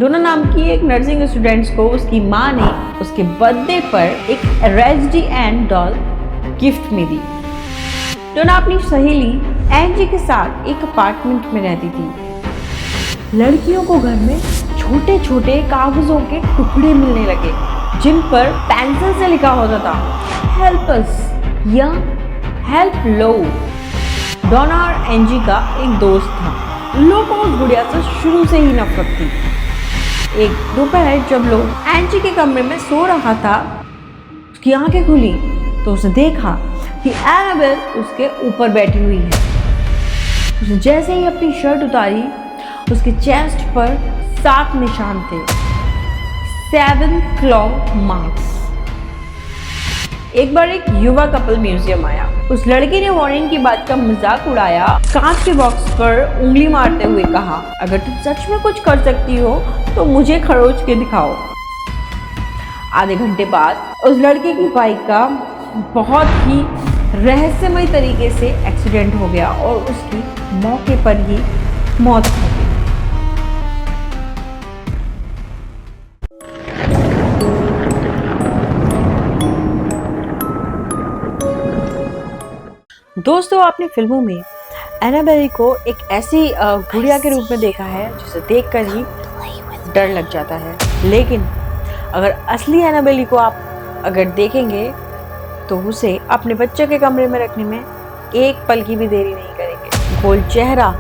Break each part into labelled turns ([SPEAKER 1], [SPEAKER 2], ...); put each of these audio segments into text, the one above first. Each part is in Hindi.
[SPEAKER 1] डोना नाम की एक नर्सिंग स्टूडेंट्स को उसकी माँ ने उसके बर्थडे पर एक रेज़डी एंड डॉल गिफ्ट में दी। डोना अपनी सहेली एंजी के साथ एक अपार्टमेंट में रहती थी। लड़कियों को घर में छोटे छोटे कागजों के टुकड़े मिलने लगे जिन पर पेंसिल से लिखा होता था हेल्प अस या हेल्प लो। डोना और एंजी का एक दोस्त था। लोगों को उस गुड़िया से शुरू से ही नफरत थी। एक दोपहर जब लोग एंजी के कमरे में सो रहा था, उसकी आंखें खुली तो उसने देखा कि एनाबेल उसके ऊपर बैठी हुई है। उसने जैसे ही अपनी शर्ट उतारी, उसके चेस्ट पर 7 निशान थे, 7 क्लॉ मार्क्स। एक बार एक युवा कपल म्यूजियम आया। उस लड़की ने वॉरेन की बात का मजाक उड़ाया, कांच के बॉक्स पर उंगली मारते हुए कहा, अगर तुम सच में कुछ कर सकती हो तो मुझे खरोच के दिखाओ। आधे घंटे बाद उस लड़के की बाइक का बहुत ही रहस्यमय तरीके से एक्सीडेंट हो गया और उसकी मौके पर ही मौत हो गई। दोस्तों, आपने फिल्मों में एनाबेल को एक ऐसी गुड़िया के रूप में देखा है जिसे देखकर ही डर लग जाता है, लेकिन अगर असली एनाबेल को आप अगर देखेंगे तो उसे अपने बच्चे के कमरे में रखने में एक पल की भी देरी नहीं करेंगे। गोल चेहरा,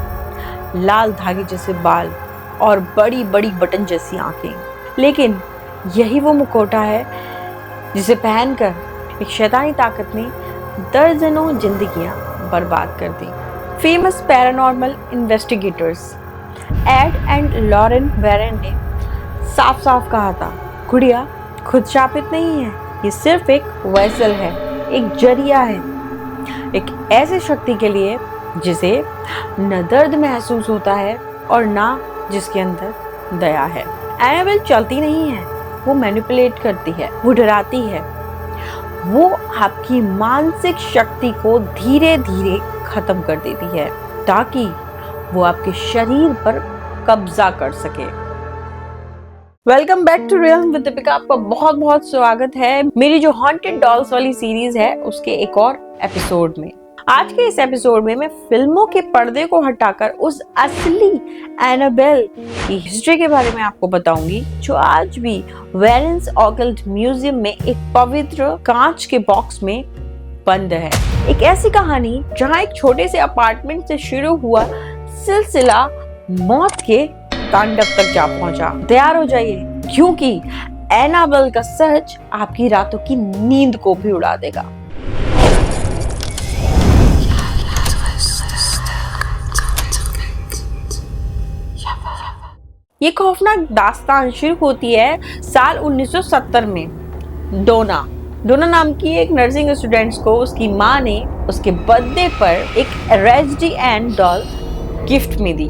[SPEAKER 1] लाल धागे जैसे बाल और बड़ी बड़ी बटन जैसी आंखें, लेकिन यही वो मुखौटा है जिसे पहनकर एक शैतानी ताकत ने दर्जनों जिंदगियां बर्बाद कर दी। Famous paranormal investigators Ed and Lorraine Warren ने साफ साफ कहा था, गुड़िया खुद शापित नहीं है, ये सिर्फ एक वेसल है, एक जरिया है, एक ऐसी शक्ति के लिए जिसे न दर्द महसूस होता है और ना जिसके अंदर दया है। एनाबेल चलती नहीं है, वो मैनिपुलेट करती है, वो डराती है, वो आपकी मानसिक शक्ति को धीरे धीरे खत्म कर देती है ताकि वो आपके शरीर पर कब्जा कर सके। Welcome back to realm with Deepika. आपका बहुत बहुत स्वागत है मेरी जो हॉन्टेड डॉल्स वाली सीरीज है उसके एक और एपिसोड में। आज के इस एपिसोड में मैं फिल्मों के पर्दे को हटाकर उस असली एनाबेल की हिस्ट्री के बारे में आपको बताऊंगी जो आज भी वेरेन्स ऑकल्ट म्यूजियम में एक पवित्र कांच के बॉक्स में बंद है। एक ऐसी कहानी जहां एक छोटे से अपार्टमेंट से शुरू हुआ सिलसिला मौत के तांडव तक जा पहुंचा। तैयार हो जाइए क्योंकि एनाबेल का सच आपकी रातों की नींद को भी उड़ा देगा। ये खौफनाक दास्तान शुरू होती है साल 1970 में। डोना नाम की एक नर्सिंग स्टूडेंट्स को उसकी माँ ने उसके बर्थडे पर एक रेज़डी एंड डॉल गिफ्ट में दी।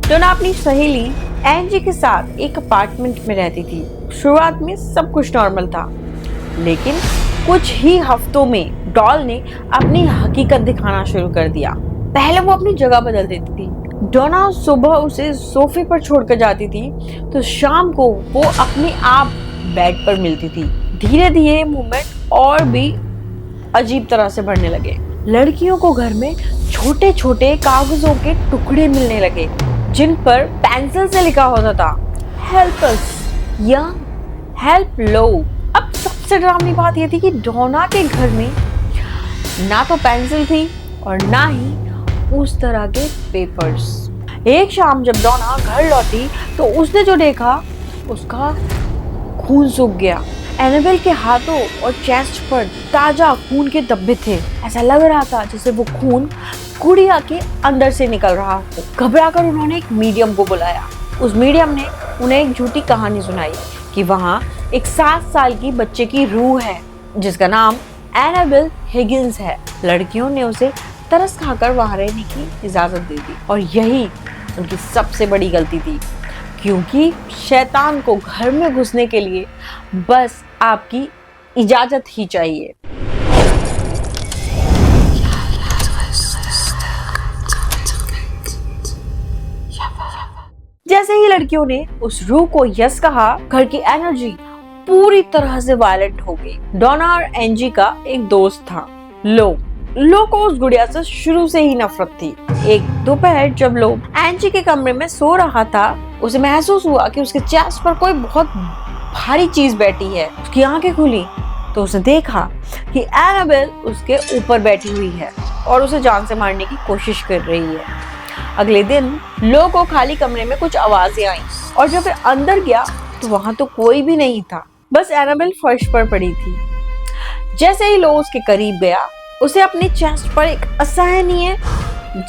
[SPEAKER 1] डोना अपनी सहेली एंजी के साथ एक अपार्टमेंट में रहती थी। शुरुआत में सब कुछ नॉर्मल था, लेकिन कुछ ही हफ्तों में डॉल ने अपनी हकीकत दिखाना शुरू कर दिया। पहले वो अपनी जगह बदल देती थी। डोना सुबह उसे सोफे पर छोड़कर जाती थी तो शाम को वो अपने आप बेड पर मिलती थी। धीरे धीरे मूवमेंट और भी अजीब तरह से बढ़ने लगे। लड़कियों को घर में छोटे छोटे कागजों के टुकड़े मिलने लगे जिन पर पेंसिल से लिखा होता था हेल्प अस या हेल्प लो। अब सबसे डरावनी बात यह थी कि डोना के घर में ना तो पेंसिल थी और ना ही उस तरह के पेपर्स। एक शाम जब डोना घर लौटी तो उसने जो देखा उसका खून सूख गया। एनाबेल के हाथों और चेस्ट पर ताजा खून के धब्बे थे। ऐसा लग रहा था जैसे वो खून गुड़िया के अंदर से निकल रहा हो। घबराकर उन्होंने एक मीडियम को बुलाया। उस मीडियम ने उन्हें एक झूठी कहानी सुनाई कि वहाँ एक 7 साल की बच्चे की रूह है जिसका नाम एनाबेल हिगिंस है। लड़कियों ने उसे तरस खाकर वहां रहने की इजाजत दे दी और यही उनकी सबसे बड़ी गलती थी, क्योंकि शैतान को घर में घुसने के लिए बस आपकी इजाजत ही चाहिए। जैसे ही लड़कियों ने उस रूह को यस कहा, घर की एनर्जी पूरी तरह से वायलेंट हो गई। डोना और एंजी का एक दोस्त था, लो को उस गुड़िया से शुरू से ही नफरत थी। एक दोपहर जब लो एंजी के कमरे में सो रहा था, उसे महसूस हुआ कि उसके चेस्ट पर कोई बहुत भारी चीज बैठी है। उसकी आंखें खुली तो उसने देखा कि एनाबेल उसके ऊपर बैठी हुई है और उसे जान से मारने की कोशिश कर रही है। अगले दिन लो को खाली कमरे में कुछ आवाजें आई और जब वह अंदर गया तो वहां तो कोई भी नहीं था, बस एनाबेल फर्श पर पड़ी थी। जैसे ही लो उसके करीब गया, उसे अपनी चेस्ट पर एक असहनीय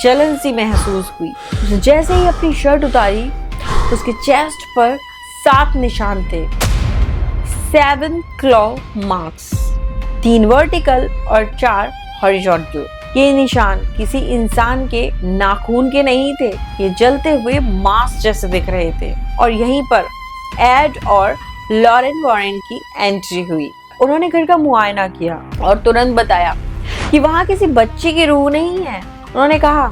[SPEAKER 1] जलन सी महसूस हुई। उसने जैसे ही अपनी शर्ट उतारी, उसके चेस्ट पर 7 निशान थे, 7 क्लॉ मार्क्स, 3 वर्टिकल और 4 हॉरिजॉन्टल। ये निशान किसी इंसान के नाखून के नहीं थे, ये जलते हुए मांस जैसे दिख रहे थे। और यहीं पर एड और लॉरेन वॉरेन की एंट्री हुई। उन्होंने घर का मुआयना किया और तुरंत बताया कि वहां किसी बच्चे की रूह नहीं है। उन्होंने कहा,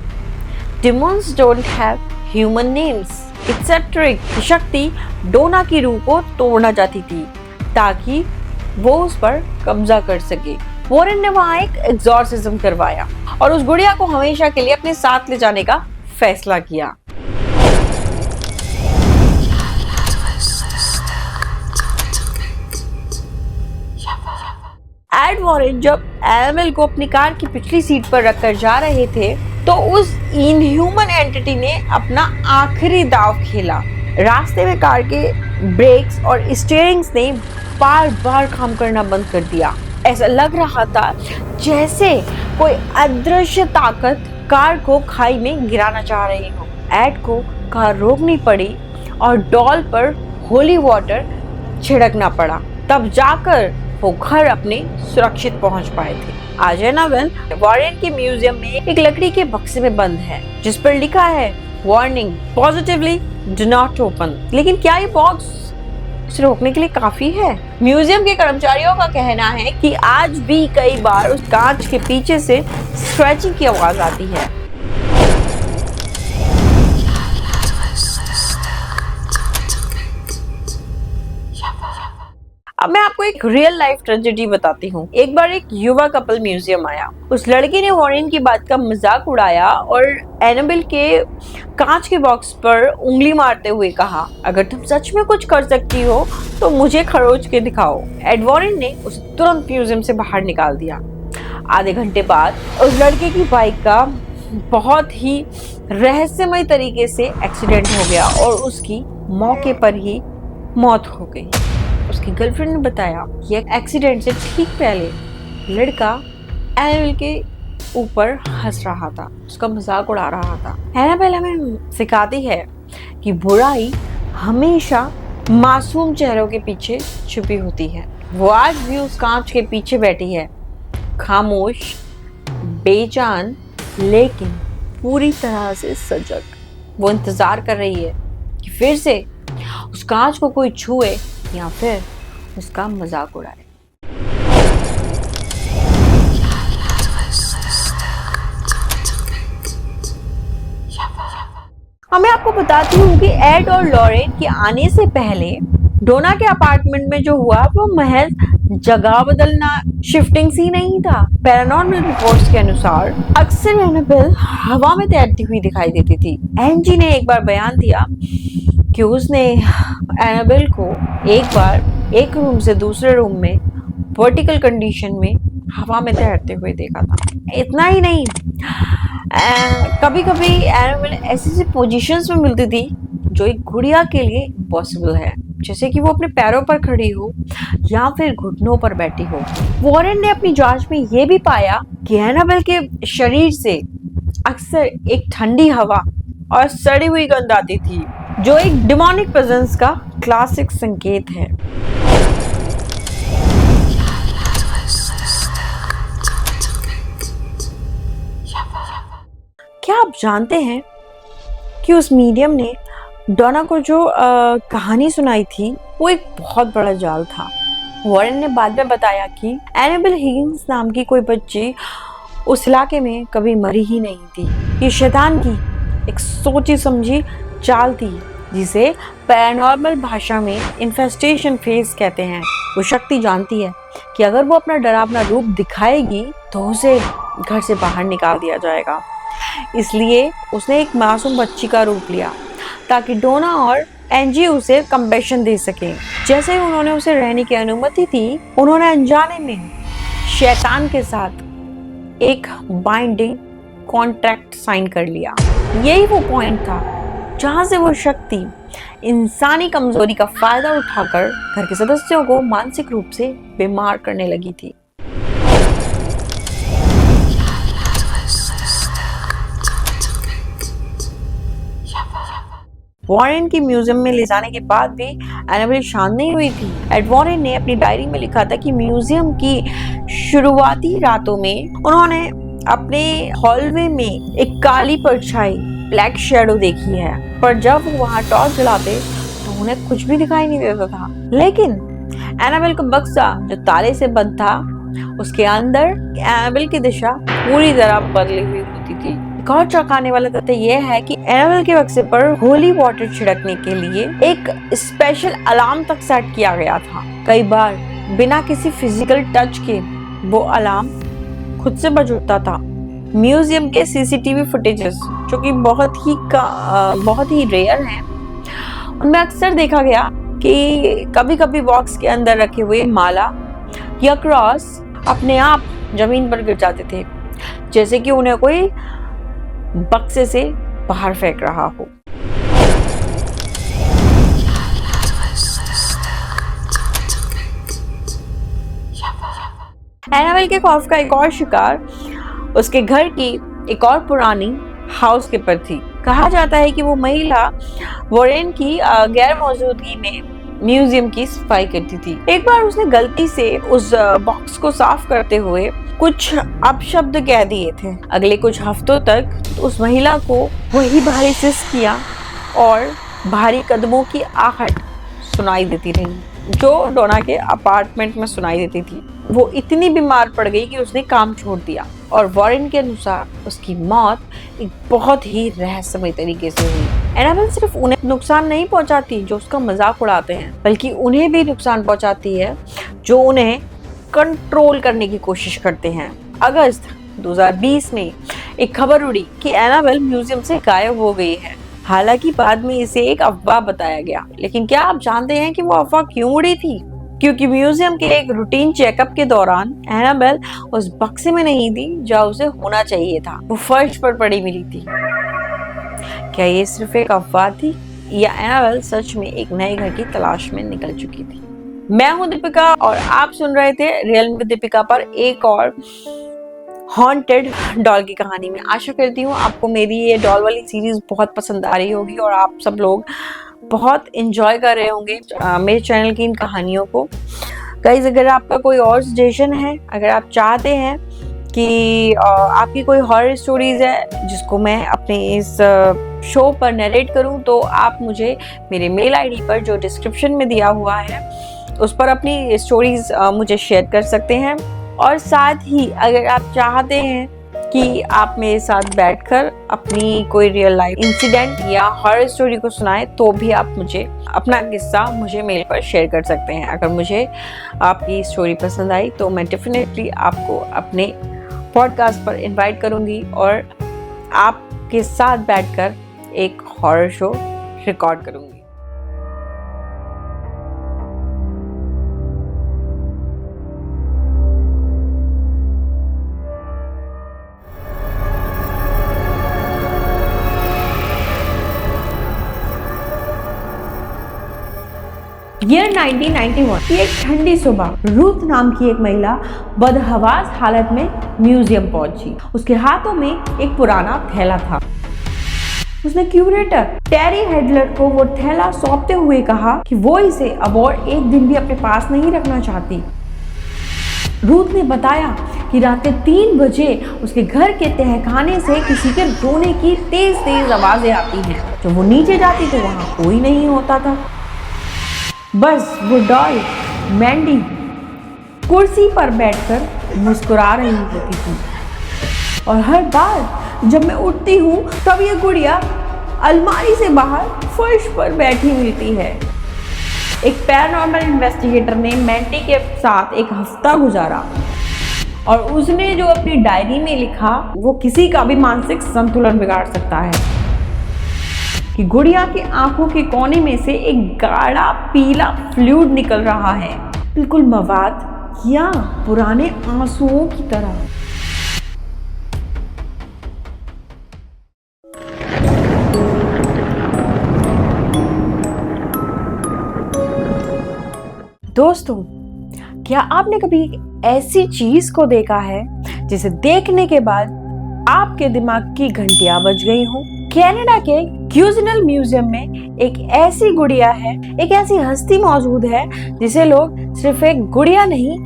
[SPEAKER 1] डिमोन्स don't have human names, it's a trick. शक्ति डोना की रूह को तोड़ना चाहती थी ताकि वो उस पर कब्जा कर सके। वॉरेन ने वहां एक एग्जॉर्सिज्म करवाया और उस गुड़िया को हमेशा के लिए अपने साथ ले जाने का फैसला किया। एड वॉरेन जब एनाबेल को अपनी कार की पिछली सीट पर रखकर जा रहे थे तो उस इनह्यूमन एंटिटी ने अपना आखिरी दांव खेला। रास्ते में कार के ब्रेक्स और स्टीयरिंग्स ने बार-बार काम करना बंद कर दिया। ऐसा लग रहा था जैसे कोई अदृश्य ताकत कार को खाई में गिराना चाह रही हो। एड को कार रोकनी पड़ी और डॉल पर होली वाटर छिड़कना पड़ा, तब जाकर वो घर अपने सुरक्षित पहुंच पाए थे। आज एनाबेल वॉरेन के म्यूजियम में एक लकड़ी के बक्से में बंद है जिस पर लिखा है, warning, positively do not open. लेकिन क्या ये बॉक्स उसे रोकने के लिए काफी है? म्यूजियम के कर्मचारियों का कहना है कि आज भी कई बार उस कांच के पीछे से स्क्रैचिंग की आवाज आती है। अब मैं आपको एक रियल लाइफ ट्रेजेडी बताती हूँ। एक बार एक युवा कपल म्यूजियम आया। उस लड़की ने वॉरेन की बात का मजाक उड़ाया और एनाबेल के कांच के बॉक्स पर उंगली मारते हुए कहा, अगर तुम सच में कुछ कर सकती हो तो मुझे खरोच के दिखाओ। एड वॉरेन ने उसे तुरंत म्यूजियम से बाहर निकाल दिया। आधे घंटे बाद उस लड़के की बाइक का बहुत ही रहस्यमय तरीके से एक्सीडेंट हो गया और उसकी मौके पर ही मौत हो गई। उसकी गर्लफ्रेंड ने बताया कि एक्सीडेंट से ठीक पहले लड़का एनाबेल के ऊपर हंस रहा था, उसका मजाक उड़ा रहा था। एनाबेल हमें सिखाती है कि बुराई हमेशा मासूम चेहरों के पीछे छुपी होती है। वो आज भी उस कांच के पीछे बैठी है, खामोश, बेजान, लेकिन पूरी तरह से सजग। वो इंतजार कर रही है कि फिर से उस कांच को कोई छुए या फिर उसका मजाक उड़ाए। मैं आपको बताती हूँ कि एड और लॉरेन के आने से पहले डोना के अपार्टमेंट में जो हुआ वो महज जगह बदलना, शिफ्टिंग ही नहीं था। पैरानॉर्मल रिपोर्ट्स के अनुसार अक्सर एनाबेल हवा में तैरती हुई दिखाई देती थी। एंजी ने एक बार बयान दिया कि उसने एनाबेल को एक बार एक रूम से दूसरे रूम में वर्टिकल कंडीशन में हवा में तैरते हुए देखा था। इतना ही नहीं, कभी कभी एनाबेल ऐसी पोजीशंस में मिलती थी जो एक गुड़िया के लिए इम्पॉसिबल है, जैसे कि वो अपने पैरों पर खड़ी हो या फिर घुटनों पर बैठी हो। वॉरेन ने अपनी जांच में ये भी पाया कि एनाबेल के शरीर से अक्सर एक ठंडी हवा और सड़ी हुई गंध आती थी, जो एक डिमोनिक प्रेजेंस का क्लासिक संकेत है। क्या आप जानते हैं कि उस मीडियम ने डोना को जो कहानी सुनाई थी वो एक बहुत बड़ा जाल था। वॉरेन ने बाद में बताया कि एनाबेल हिगिंस नाम की कोई बच्ची उस इलाके में कभी मरी ही नहीं थी। ये शैतान की एक सोची समझी चाल थी जिसे पैरानॉर्मल भाषा में इन्फेस्टेशन फेज कहते हैं। वो शक्ति जानती है कि अगर वो अपना डरावना रूप दिखाएगी तो उसे घर से बाहर निकाल दिया जाएगा। इसलिए उसने एक मासूम बच्ची का रूप लिया ताकि डोना और एंजी उसे कंपैशन दे सके। जैसे ही उन्होंने उसे रहने की अनुमति दी, उन्होंने अनजाने में शैतान के साथ एक बाइंडिंग कॉन्ट्रैक्ट साइन कर लिया। यही वो पॉइंट था जहां से वो शक्ति इंसानी कमजोरी का फायदा उठाकर घर के सदस्यों को मानसिक रूप से बीमार करने लगी थी। वॉरेन की म्यूजियम में ले जाने के बाद भी एनाबेल शांत नहीं हुई थी। एड वॉरेन ने अपनी डायरी में लिखा था कि म्यूजियम की शुरुआती रातों में उन्होंने अपने हॉलवे में एक काली परछाई ब्लैक शैडो देखी है, पर जब वो वहां टॉर्च जलाते तो उन्हें कुछ भी दिखाई नहीं देता था। लेकिन एनाबेल का बक्सा जो ताले से बंद था, उसके अंदर एनाबेल की दिशा पूरी तरह बदली हुई होती थी। एक और चौंकाने वाला तथ्य यह है कि एनाबेल के बक्से पर होली वाटर छिड़कने के लिए एक स्पेशल अलार्म तक सेट किया गया था। कई बार बिना किसी फिजिकल टच के वो अलार्म खुद से बज उठता था। म्यूजियम के सीसीटीवी फुटेजेस, जो कि बहुत ही रेयर हैं, उनमें अक्सर देखा गया कि कभी कभी बॉक्स के अंदर रखे हुए माला या क्रॉस अपने आप जमीन पर गिर जाते थे, जैसे कि उन्हें कोई बक्से से बाहर फेंक रहा हो। एनाबेल के खौफ का एक और शिकार उसके घर की एक और पुरानी हाउस कीपर थी। कहा जाता है कि वो महिला वॉरेन की गैर मौजूदगी में म्यूजियम की सफाई करती थी। एक बार उसने गलती से उस बॉक्स को साफ करते हुए कुछ अपशब्द कह दिए थे। अगले कुछ हफ्तों तक उस महिला को वही भारी सिसकियां और भारी कदमों की आहट सुनाई देती रही, जो डोना के अपार्टमेंट में सुनाई देती थी। वो इतनी बीमार पड़ गई कि उसने काम छोड़ दिया और वॉरेन के अनुसार उसकी मौत एक बहुत ही रहस्यमय तरीके से हुई। एनाबेल सिर्फ उन्हें नुकसान नहीं पहुंचाती जो उसका मजाक उड़ाते हैं, बल्कि उन्हें भी नुकसान पहुंचाती है जो उन्हें कंट्रोल करने की कोशिश करते हैं। अगस्त 2020 में एक खबर उड़ी कि एनाबेल म्यूजियम से गायब हो गई है। हालांकि बाद में इसे एक अफवाह बताया गया, लेकिन क्या आप जानते हैं कि वो अफवाह क्यों उड़ी थी? क्योंकि म्यूजियम के एक रूटीन चेकअप के दौरान एनाबेल उस बक्से में नहीं थी जहाँ उसे होना चाहिए था। वो फर्श पर पड़ी मिली थी। क्या ये सिर्फ एक अफवाह थी या एनाबेल सच में एक नए घर की तलाश में निकल चुकी थी? मैं हूं दीपिका और आप सुन रहे थे रियल विद दीपिका पर एक और हॉन्टेड डॉल की कहानी में। आशा करती हूँ आपको मेरी ये डॉल वाली सीरीज बहुत पसंद आ रही होगी और आप सब लोग बहुत एंजॉय कर रहे होंगे मेरे चैनल की इन कहानियों को। गाइस, अगर आपका कोई और सजेशन है, अगर आप चाहते हैं कि आपकी कोई हॉरर स्टोरीज है जिसको मैं अपने इस शो पर नरेट करूं, तो आप मुझे मेरे मेल आईडी पर जो डिस्क्रिप्शन में दिया हुआ है उस पर अपनी स्टोरीज मुझे शेयर कर सकते हैं। और साथ ही अगर आप चाहते हैं कि आप मेरे साथ बैठकर अपनी कोई रियल लाइफ इंसिडेंट या हॉरर स्टोरी को सुनाएं, तो भी आप मुझे अपना किस्सा मुझे मेल पर शेयर कर सकते हैं। अगर मुझे आपकी स्टोरी पसंद आई तो मैं डेफिनेटली आपको अपने पॉडकास्ट पर इनवाइट करूंगी और आपके साथ बैठकर एक हॉरर शो रिकॉर्ड करूंगी। ईयर 1991 की एक ठंडी सुबह रूथ नाम की एक महिला बदहवास हालत में म्यूजियम पहुंची। उसके हाथों में एक पुराना थैला था। उसने क्यूरेटर टेरी हेडलर को वो थैला सौंपते हुए कहा कि वो इसे अब और एक दिन भी अपने पास नहीं रखना चाहती। रूथ ने बताया कि रात के 3 बजे उसके घर के तहखाने से किसी के रोने की तेज तेज आवाजें आती हैं। जब वो नीचे जाती तो वहां कोई नहीं होता था, बस वो डॉल मैंडी कुर्सी पर बैठकर मुस्कुरा रही होती थी। और हर बार जब मैं उठती हूँ तब ये गुड़िया अलमारी से बाहर फर्श पर बैठी मिलती है। एक पैरानॉर्मल इन्वेस्टिगेटर ने मैंडी के साथ एक हफ्ता गुजारा और उसने जो अपनी डायरी में लिखा वो किसी का भी मानसिक संतुलन बिगाड़ सकता है कि गुड़िया की आंखों के कोने में से एक गाढ़ा पीला फ्लूइड निकल रहा है, बिल्कुल मवाद या पुराने आंसुओं की तरह। दोस्तों, क्या आपने कभी एक ऐसी चीज को देखा है जिसे देखने के बाद आपके दिमाग की घंटियां बज गई हो? कनाडा के क्यूजिनल म्यूजियम में एक ऐसी गुड़िया है, एक ऐसी हस्ती मौजूद है जिसे लोग सिर्फ एक गुड़िया नहीं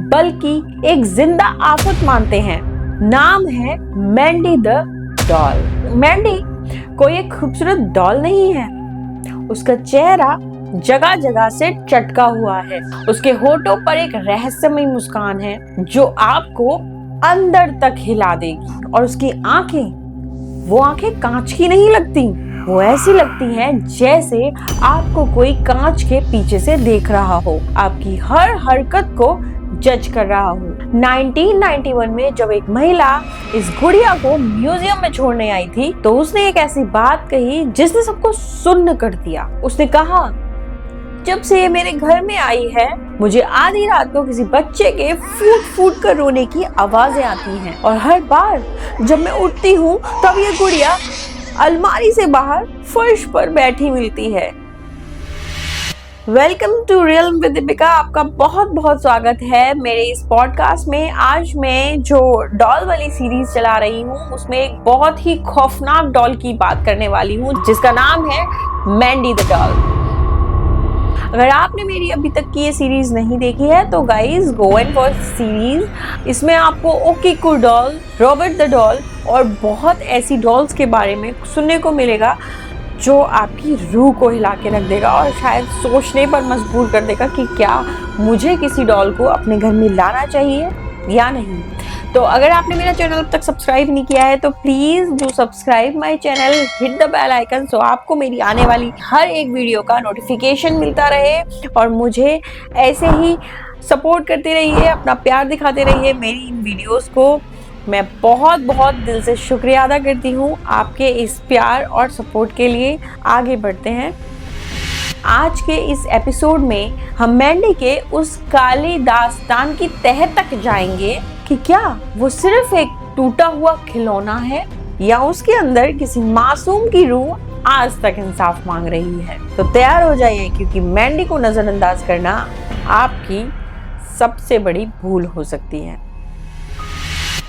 [SPEAKER 1] बल्कि एक जिंदा आफत मानते हैं। नाम है मैंडी द डॉल। मैंडी कोई एक खूबसूरत डॉल नहीं है, उसका चेहरा जगह जगह से चटका हुआ है। उसके होठों पर एक रहस्यमय मुस्कान है जो आपको अंदर तक हिला देगी। और उसकी आंखें, वो आंखें कांच की नहीं लगती, वो ऐसी लगती हैं जैसे आपको कोई कांच के पीछे से देख रहा हो, आपकी हर हरकत को जज कर रहा हो। 1991 में जब एक महिला इस गुड़िया को म्यूजियम में छोड़ने आई थी तो उसने एक ऐसी बात कही जिसने सबको सुन्न कर दिया। उसने कहा, जब से ये मेरे घर में आई है मुझे आधी रात को किसी बच्चे के फूट फूट कर रोने की आवाजें आती हैं और हर बार जब मैं उठती हूँ तब ये गुड़िया अलमारी से बाहर फर्श पर बैठी मिलती है। Welcome to real with Deepika. आपका बहुत बहुत स्वागत है मेरे इस पॉडकास्ट में। आज मैं जो डॉल वाली सीरीज चला रही हूँ उसमें एक बहुत ही खौफनाक डॉल की बात करने वाली हूँ जिसका नाम है मैंडी द डॉल। अगर आपने मेरी अभी तक की ये सीरीज नहीं देखी है तो guys go and watch series. इसमें आपको ओकीकू डॉल, रॉबर्ट द डॉल और बहुत ऐसी डॉल्स के बारे में सुनने को मिलेगा जो आपकी रूह को हिला के रख देगा और शायद सोचने पर मजबूर कर देगा कि क्या मुझे किसी डॉल को अपने घर में लाना चाहिए या नहीं। तो अगर आपने मेरा चैनल अब तक सब्सक्राइब नहीं किया है तो please do subscribe my channel, hit the bell icon so आपको मेरी आने वाली हर एक वीडियो का नोटिफिकेशन मिलता रहे और मुझे ऐसे ही सपोर्ट करते रहिए, अपना प्यार दिखाते रहिए मेरी इन वीडियोस को। मैं बहुत बहुत दिल से शुक्रिया अदा करती हूँ आपके इस प्यार और सपोर्ट के लिए। आगे बढ़ते हैं। आज के इस एपिसोड में हम मैंडी के उस काली दास्तान की तह तक जाएंगे कि क्या वो सिर्फ एक टूटा हुआ खिलौना है या उसके अंदर किसी मासूम की रूह आज तक इंसाफ मांग रही है। तो तैयार हो जाइए क्योंकि मैंडी को नजरअंदाज करना आपकी सबसे बड़ी भूल हो सकती है।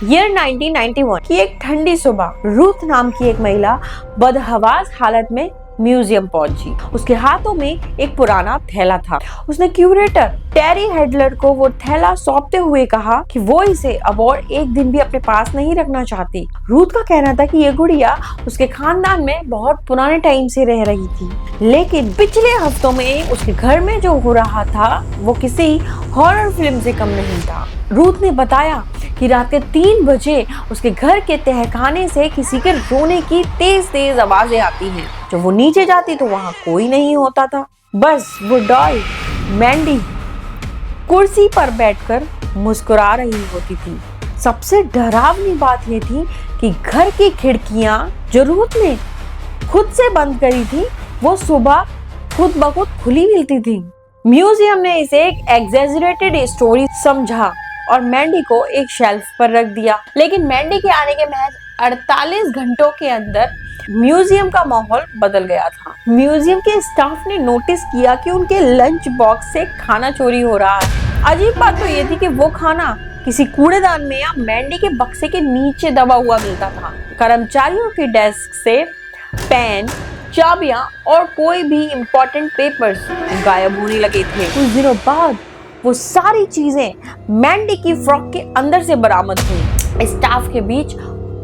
[SPEAKER 1] ईयर 1991 की एक ठंडी सुबह रूथ नाम की एक महिला बदहवास हालत में म्यूजियम पहुंची। उसके हाथों में एक पुराना थैला था। उसने क्यूरेटर टेरी हेडलर को वो थैला सौंपते हुए कहा कि वो इसे अब और एक दिन भी अपने पास नहीं रखना चाहती। रूथ का कहना था कि ये गुड़िया उसके खानदान में बहुत पुराने टाइम से रह रही थी, लेकिन पिछले हफ्तों में उसके घर में जो हो रहा था वो किसी हॉरर फिल्म से कम नहीं था। रूथ ने बताया कि रात के 3 बजे उसके घर के तहखाने से किसी के रोने की तेज तेज आवाजें आती हैं। जब वो नीचे जाती तो वहां कोई नहीं होता था, बस वो डॉल मैंडी कुर्सी पर बैठकर मुस्कुरा रही होती थी। सबसे डरावनी बात यह थी कि घर की खिड़कियां जो रूथ ने खुद से बंद करी थी वो सुबह खुद ब खुद खुली मिलती थी। म्यूजियम ने इसे एक एग्जैजरेटेड स्टोरी समझा और मैंडी को एक शेल्फ पर रख दिया, लेकिन मैंडी के आने के महज 48 घंटों के अंदर म्यूजियम का माहौल बदल गया था। म्यूजियम के स्टाफ ने नोटिस किया कि उनके लंच बॉक्स से खाना चोरी हो रहा है। अजीब बात तो ये थी कि वो खाना किसी कूड़ेदान में या मैंडी के बक्से के नीचे दबा हुआ मिलता था। कर्मचारियों के डेस्क से पेन, चाबियां और कोई भी इम्पोर्टेंट पेपर्स गायब होने लगे थे। कुछ दिनों बाद वो सारी चीजें मैंडी की फ्रॉक के अंदर से बरामद हुई। स्टाफ के बीच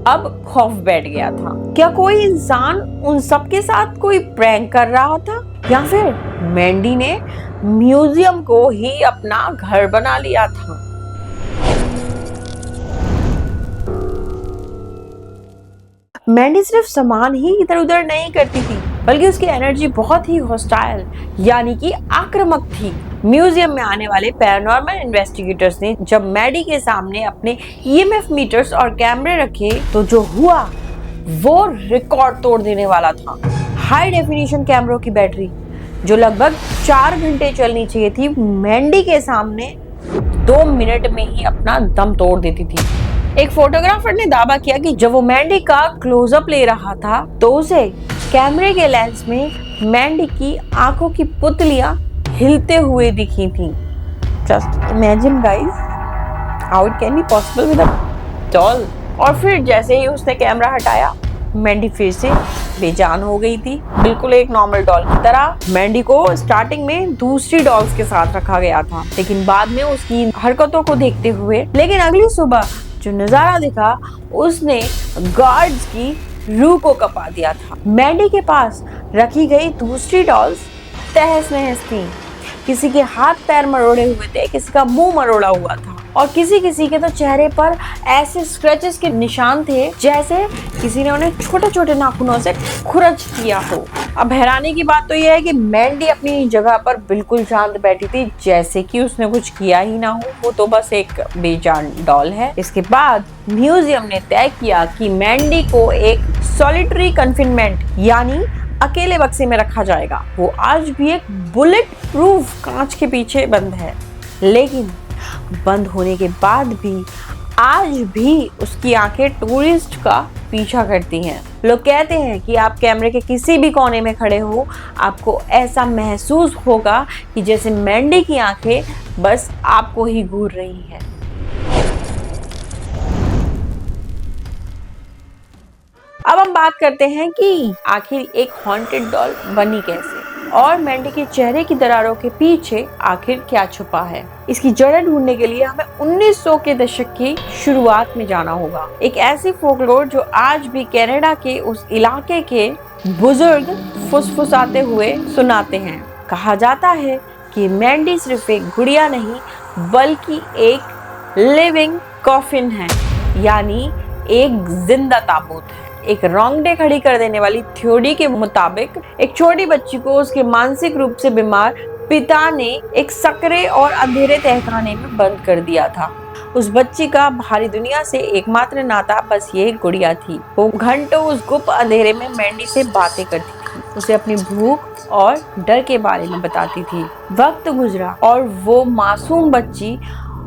[SPEAKER 1] अब खौफ बैठ गया था। क्या कोई इंसान उन सब के साथ कोई प्रैंक कर रहा था या फिर मैंडी ने म्यूजियम को ही अपना घर बना लिया था? मैंडी सिर्फ सामान ही इधर उधर नहीं करती थी, बल्कि उसकी एनर्जी बहुत ही हॉस्टाइल यानी कि आक्रामक थी। म्यूजियम में आने वाले पैरानॉर्मल इन्वेस्टिगेटर्स ने जब मैडी के सामने अपने ईएमएफ मीटर्स और कैमरे रखे तो जो हुआ वो रिकॉर्ड तोड़ देने वाला था। हाई डेफिनेशन कैमरों की बैटरी जो लगभग 4 घंटे चलनी चाहिए थी, मैंडी के सामने 2 मिनट में ही अपना दम तोड़ देती थी। एक फोटोग्राफर ने दावा किया कि जब वो मैंडी का क्लोजअप ले रहा था तो उसे कैमरे के लेंस में मैंडी की आंखों की पुतलियां हिलते हुए दिखी थी। Just imagine guys, how it can be possible with a doll. और फिर जैसे ही उसने कैमरा हटाया, मैंडी फिर से बेजान हो गई थी, बिल्कुल एक नॉर्मल डॉल की तरह। मैंडी को स्टार्टिंग में दूसरी डॉल्स के साथ रखा गया था, लेकिन बाद में उसकी हरकतों को देखते हुए, लेकिन अगली सुबह जो नजारा दिखा उसने गार्ड्स की रूह को कपा दिया था। मैंडी के पास रखी गई दूसरी डॉल्स तहस नहस थी। किसी के हाथ पैर मरोड़े हुए थे, किसी का मुंह मरोड़ा हुआ था और किसी किसी के तो चेहरे पर ऐसे स्क्रैचेस के निशान थे जैसे किसी ने उन्हें छोटे छोटे नाखूनों से खुरच किया हो। अब हैरानी की बात तो यह है कि मैंडी अपनी जगह पर बिल्कुल शांत बैठी थी, जैसे कि उसने कुछ किया ही ना हो, वो तो बस एक बेजान डॉल है। इसके बाद म्यूजियम ने तय किया कि मैंडी को एक सॉलिटरी कन्फिनमेंट यानी अकेले बक्से में रखा जाएगा। वो आज भी एक बुलेट प्रूफ कांच के पीछे बंद है, लेकिन बंद होने के बाद भी आज भी उसकी आंखें टूरिस्ट का पीछा करती हैं। लोग कहते हैं कि आप कैमरे के किसी भी कोने में खड़े हो, आपको ऐसा महसूस होगा कि जैसे मैंडी की आंखें बस आपको ही घूर रही हैं। अब हम बात करते हैं कि आखिर एक हॉन्टेड डॉल बनी कैसे और मैंडी के चेहरे की दरारों के पीछे आखिर क्या छुपा है। इसकी जड़ें ढूंढने के लिए हमें 1900 के दशक की शुरुआत में जाना होगा। एक ऐसी फोकलोर जो आज भी कनाडा के उस इलाके के बुजुर्ग फुसफुसाते हुए सुनाते हैं। कहा जाता है कि मैंडी सिर्फ एक गुड़िया नहीं बल्कि एक लिविंग कॉफिन है, यानी एक जिंदा ताबूत है। एक रोंगटे खड़ी कर देने वाली थ्योरी के मुताबिक एक छोटी बच्ची को उसके मानसिक रूप से बीमार पिता ने एक सकरे और अंधेरे तहखाने में बंद कर दिया था। उस बच्ची का बाहरी दुनिया से एकमात्र नाता बस ये गुड़िया थी। वो घंटों उस गुप्त अंधेरे में मैंडी से बातें करती थी, उसे अपनी भूख और डर के बारे में बताती थी। वक्त गुजरा और वो मासूम बच्ची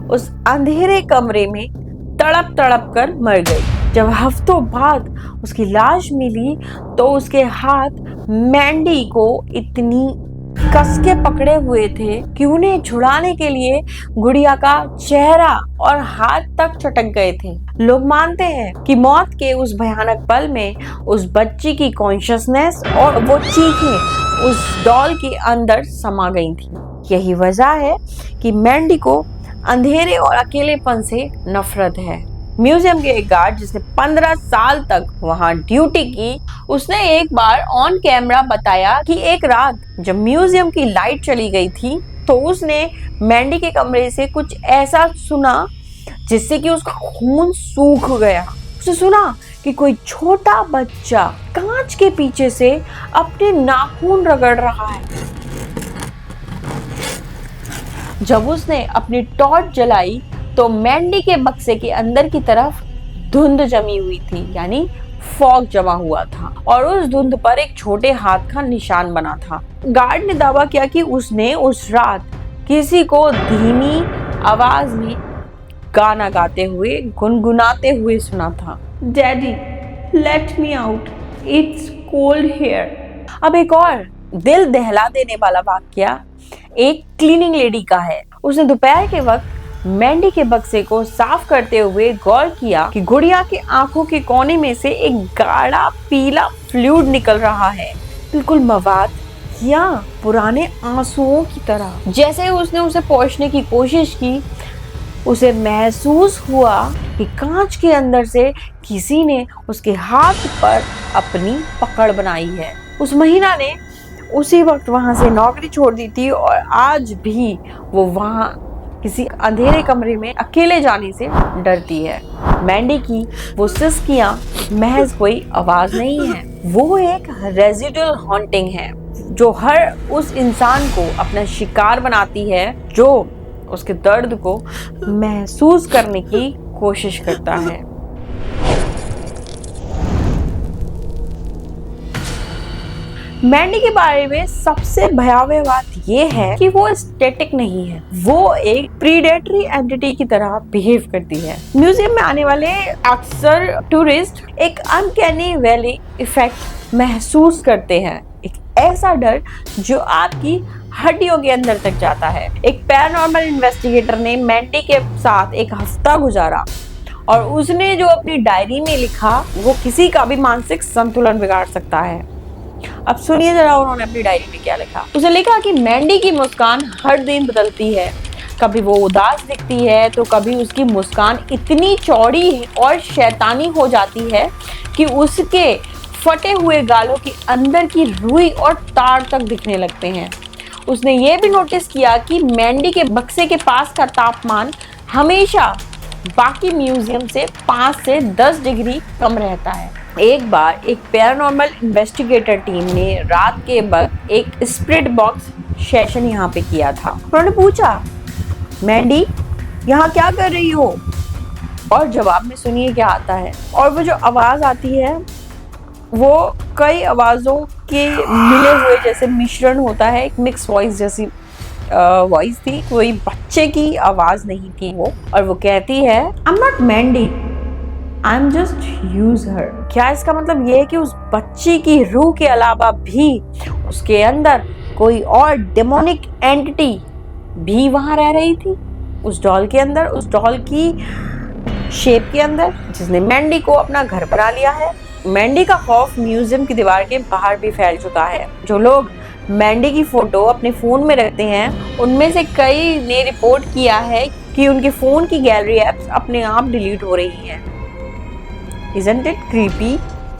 [SPEAKER 1] उस अंधेरे कमरे में तड़प तड़प कर मर गई। जब हफ्तों बाद उसकी लाश मिली तो उसके हाथ मैंडी को इतनी कस के पकड़े हुए थे कि उन्हें छुड़ाने के लिए गुड़िया का चेहरा और हाथ तक चटक गए थे। लोग मानते हैं कि मौत के उस भयानक पल में उस बच्ची की कॉन्शियसनेस और वो चीखें उस डॉल के अंदर समा गई थी। यही वजह है कि मैंडी को अंधेरे और अकेलेपन से नफरत है। म्यूजियम के एक गार्ड जिसने 15 साल तक वहां ड्यूटी की, उसने एक बार ऑन कैमरा बताया कि एक रात जब म्यूजियम की लाइट चली गई थी तो उसने मैंडी के कमरे से कुछ ऐसा सुना जिससे कि उसका खून सूख गया। उसने सुना कि कोई छोटा बच्चा कांच के पीछे से अपने नाखून रगड़ रहा है। जब उसने अपनी टॉर्च जलाई तो मैंडी के बक्से के अंदर की तरफ धुंध जमी हुई थी, यानी फॉग जमा हुआ था और उस धुंध पर एक छोटे हाथ का निशान बना था। गार्ड ने दावा किया कि उसने उस रात किसी को धीमी आवाज में गाना गाते हुए गुनगुनाते हुए सुना था, daddy let me out, it's cold here. अब एक और दिल दहला देने वाला वाकया एक क्लीनिंग लेडी का है। उसने दोपहर के वक्त मैंडी के बक्से को साफ करते हुए गौर किया कि गुड़िया की आंखों के कोने में से एक गाढ़ा पीला फ्लूइड निकल रहा है, बिल्कुल मवाद या पुराने आंसुओं की तरह। जैसे ही उसने उसे पोंछने की कोशिश की, उसे महसूस हुआ कि कांच के अंदर से किसी ने उसके हाथ पर अपनी पकड़ बनाई है। उस महिला ने उसी वक्त वहां से नौकरी छोड़ दी थी और आज भी वो वहां किसी अंधेरे कमरे में अकेले जाने से डरती है। मैंडी की वो सिसकियां महज कोई आवाज नहीं है, वो एक रेजिडुअल हॉन्टिंग है जो हर उस इंसान को अपना शिकार बनाती है जो उसके दर्द को महसूस करने की कोशिश करता है। मैंडी के बारे में सबसे भयावह बात यह है कि वो स्टैटिक नहीं है, वो एक प्रीडेटरी एंटिटी की तरह बिहेव करती है। म्यूजियम में आने वाले अक्सर टूरिस्ट एक अनकैनी वैली इफेक्ट महसूस करते हैं, एक ऐसा डर जो आपकी हड्डियों के अंदर तक जाता है। एक पैरानॉर्मल इन्वेस्टिगेटर ने मैंडी के साथ एक हफ्ता गुजारा और उसने जो अपनी डायरी में लिखा वो किसी का भी मानसिक संतुलन बिगाड़ सकता है। अब सुनिए जरा उन्होंने अपनी डायरी में क्या लिखा। उसने लिखा कि मैंडी की मुस्कान हर दिन बदलती है, कभी वो उदास दिखती है तो कभी उसकी मुस्कान इतनी चौड़ी और शैतानी हो जाती है कि उसके फटे हुए गालों के अंदर की रुई और तार तक दिखने लगते हैं। उसने ये भी नोटिस किया कि मैंडी के बक्से के पास का तापमान हमेशा बाकी म्यूजियम से 5 से 10 डिग्री कम रहता है। एक बार एक पैरानॉर्मल इन्वेस्टिगेटर टीम ने रात के वक्त एक स्पिरिट बॉक्स सेशन यहाँ पे किया था। उन्होंने पूछा, मैंडी यहाँ क्या कर रही हो? और जवाब में सुनिए क्या आता है। और वो जो आवाज आती है वो कई आवाजों के मिले हुए जैसे मिश्रण होता है, एक मिक्स वॉइस जैसी वॉइस थी, कोई बच्चे की आवाज नहीं थी वो। और वो कहती है, I am not Mandy, I am just use her. क्या इसका मतलब ये है कि उस बच्ची की रूह के अलावा भी उसके अंदर कोई और डेमोनिक एंटिटी भी वहां रह रही थी, उस डॉल के अंदर, उस डॉल की शेप के अंदर, जिसने मैंडी को अपना घर बना लिया है। मैंडी का खौफ म्यूजियम की दीवार के बाहर भी फैल चुका है। जो लोग मैंडी की फोटो अपने फोन में रखते हैं उनमें से कई ने रिपोर्ट किया है कि उनके फोन की गैलरी एप्स अपने आप डिलीट हो रही हैं। Isn't it creepy?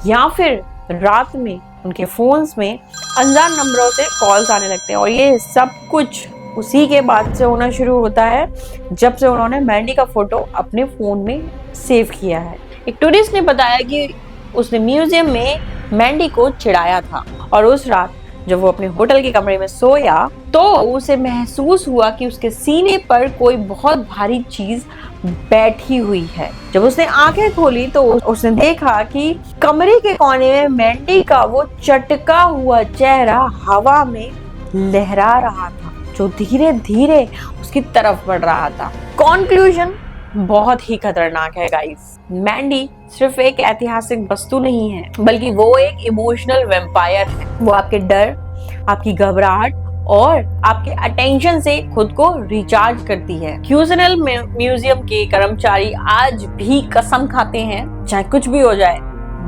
[SPEAKER 1] या फिर रात में उनके फोन्स में अनजान नंबरों से कॉल्स आने लगते हैं। और ये सब कुछ उसी के बाद से होना शुरू होता है जब से उन्होंने मैंडी का फोटो अपने फोन में सेव किया है। एक टूरिस्ट ने बताया कि उसने म्यूजियम में मैंडी को चिढ़ाया था और उस रात जब वो अपने होटल के कमरे में सोया तो उसे महसूस हुआ कि उसके सीने पर कोई बहुत भारी चीज बैठी हुई है। जब उसने आंखें खोली तो उसने देखा कि कमरे के कोने में मैंडी का वो चटका हुआ चेहरा हवा में लहरा रहा था, जो धीरे धीरे उसकी तरफ बढ़ रहा था। कॉन्क्लूजन बहुत ही खतरनाक है गाइस। मैंडी सिर्फ एक ऐतिहासिक वस्तु नहीं है, बल्कि वो एक इमोशनल वैम्पायर है। वो आपके डर, आपकी घबराहट और आपके अटेंशन से खुद को रिचार्ज करती है। क्यूजनल म्यूजियम के कर्मचारी आज भी कसम खाते हैं, चाहे कुछ भी हो जाए,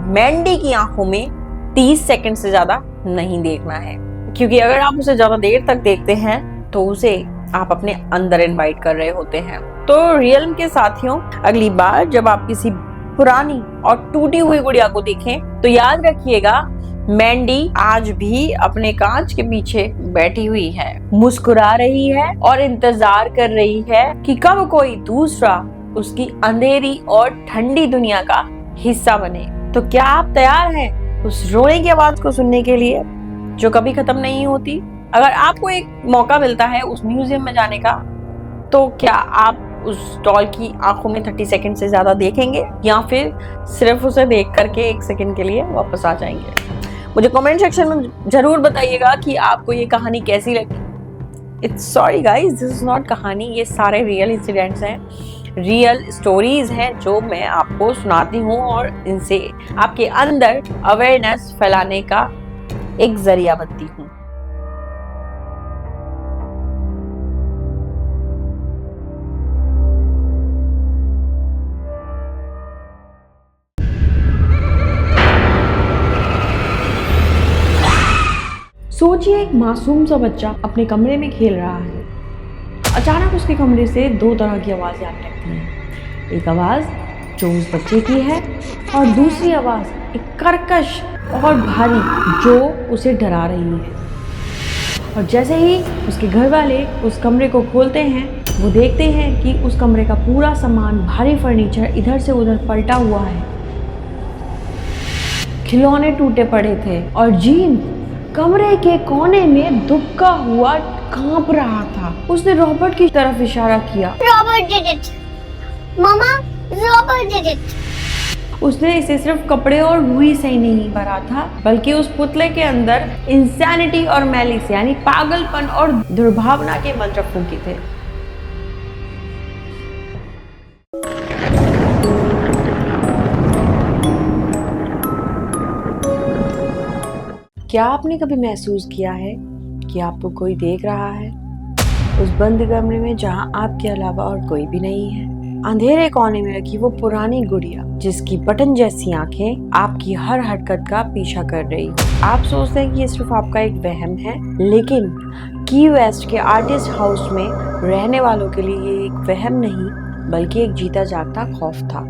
[SPEAKER 1] मैंडी की आंखों में 30 सेकंड से ज्यादा नहीं देखना है, क्योंकि अगर आप उसे ज्यादा देर तक देखते हैं तो उसे आप अपने अंदर इनवाइट कर रहे होते हैं। तो रियल्म के साथियों, अगली बार जब आप किसी पुरानी और टूटी हुई गुड़िया को देखें तो याद रखिएगा, मैंडी आज भी अपने कांच के पीछे बैठी हुई है, मुस्कुरा रही है और इंतजार कर रही है कि कब कोई दूसरा उसकी अंधेरी और ठंडी दुनिया का हिस्सा बने। तो क्या आप तैयार हैं उस रोने की आवाज को सुनने के लिए जो कभी खत्म नहीं होती? अगर आपको एक मौका मिलता है उस म्यूजियम में जाने का, तो क्या आप उस डॉल की आंखों में 30 सेकंड से ज्यादा देखेंगे या फिर सिर्फ उसे देख करके 1 सेकंड के लिए वापस आ जाएंगे? मुझे कमेंट सेक्शन में जरूर बताइएगा कि आपको ये कहानी कैसी लगी। It's sorry guys, this is not कहानी, ये सारे रियल इंसिडेंट्स हैं, रियल स्टोरीज हैं जो मैं आपको सुनाती हूँ और इनसे आपके अंदर अवेयरनेस फैलाने का एक जरिया बनती हूँ। सोचिए, एक मासूम सा बच्चा अपने कमरे में खेल रहा है। अचानक उसके कमरे से 2 तरह की आवाज़ें आने लगती हैं। एक आवाज़ जो उस बच्चे की है और दूसरी आवाज़ एक कर्कश और भारी जो उसे डरा रही है। और जैसे ही उसके घर वाले उस कमरे को खोलते हैं वो देखते हैं कि उस कमरे का पूरा सामान, भारी फर्नीचर इधर से उधर पलटा हुआ है। खिलौने टूटे पड़े थे और जीन कमरे के कोने में दुबका हुआ कांप रहा था। उसने रॉबर्ट की तरफ इशारा किया।
[SPEAKER 2] Robert did it. Mama, Robert did it.
[SPEAKER 1] उसने इसे सिर्फ कपड़े और रुई से ही नहीं भरा था, बल्कि उस पुतले के अंदर इंसैनिटी और मैलिस यानी पागलपन और दुर्भावना के मंत्र फूंके थे। क्या आपने कभी महसूस किया है कि आपको कोई देख रहा है उस बंद कमरे में जहां आपके अलावा और कोई भी नहीं है? अंधेरे कोने में रखी वो पुरानी गुड़िया जिसकी बटन जैसी आंखें आपकी हर हरकत का पीछा कर रही हो। आप सोचते हैं कि ये सिर्फ आपका एक वहम है, लेकिन की वेस्ट के आर्टिस्ट हाउस में रहने वालों के लिए ये एक वहम नहीं बल्कि एक जीता जागता खौफ था।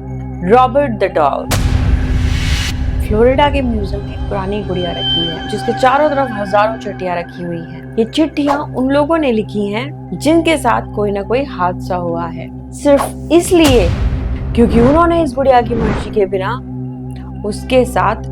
[SPEAKER 1] Robert the doll. फ्लोरिडा के म्यूजियम में एक पुरानी गुड़िया रखी है जिसके चारों तरफ हजारों चिट्ठियां रखी हुई हैं। ये चिट्ठियां उन लोगों ने लिखी हैं जिनके साथ कोई ना कोई हादसा हुआ है, सिर्फ इसलिए क्योंकि उन्होंने इस गुड़िया की मर्जी के बिना उसके साथ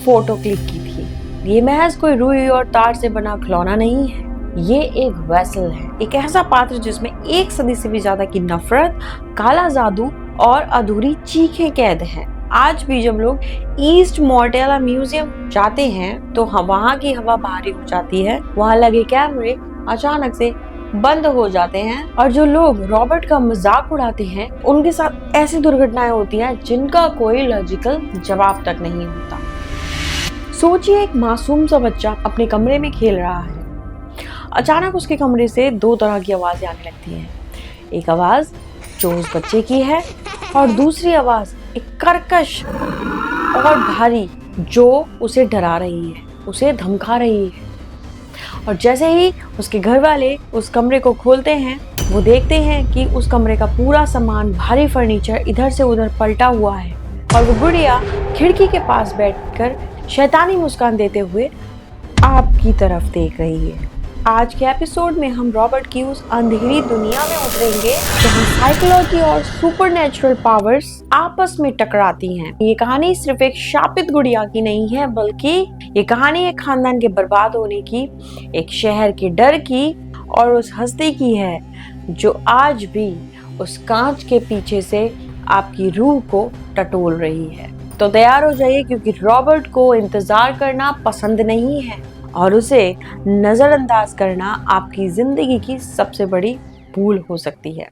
[SPEAKER 1] फोटो क्लिक की थी। ये महज कोई रुई और तार से बना खिलौना नहीं है, ये एक वेसल है, एक ऐसा पात्र जिसमें 1 सदी से भी ज्यादा की नफरत, काला जादू और अधूरी चीखें कैद हैं। आज भी जब लोग ईस्ट मोर्टेला म्यूजियम जाते हैं तो वहाँ की हवा भारी हो जाती है, वहाँ लगे कैमरे अचानक से बंद हो जाते हैं और जो लोग रॉबर्ट का मजाक उड़ाते हैं उनके साथ ऐसी दुर्घटनाएं होती हैं जिनका कोई लॉजिकल जवाब तक नहीं होता। सोचिए, एक मासूम सा बच्चा अपने कमरे में खेल रहा है। अचानक उसके कमरे से 2 तरह की आवाजें आने लगती हैं। एक आवाज जो उस बच्चे की है और दूसरी आवाज एक कर्कश और भारी जो उसे डरा रही है, उसे धमका रही है। और जैसे ही उसके घर वाले उस कमरे को खोलते हैं, वो देखते हैं कि उस कमरे का पूरा सामान, भारी फर्नीचर इधर से उधर पलटा हुआ है और वो गुड़िया खिड़की के पास बैठकर शैतानी मुस्कान देते हुए आपकी तरफ देख रही है। आज के एपिसोड में हम रॉबर्ट की उस अंधेरी दुनिया में उतरेंगे जहाँ साइकोलॉजी और सुपरनैचुरल पावर्स आपस में टकराती हैं। ये कहानी सिर्फ एक शापित गुड़िया की नहीं है, बल्कि ये कहानी एक खानदान के बर्बाद होने की, एक शहर के डर की और उस हस्ती की है जो आज भी उस कांच के पीछे से आपकी रूह को टटोल रही है। तो तैयार हो जाइए, क्योंकि रॉबर्ट को इंतजार करना पसंद नहीं है और उसे नजरअंदाज करना आपकी जिंदगी की सबसे बड़ी भूल हो सकती है।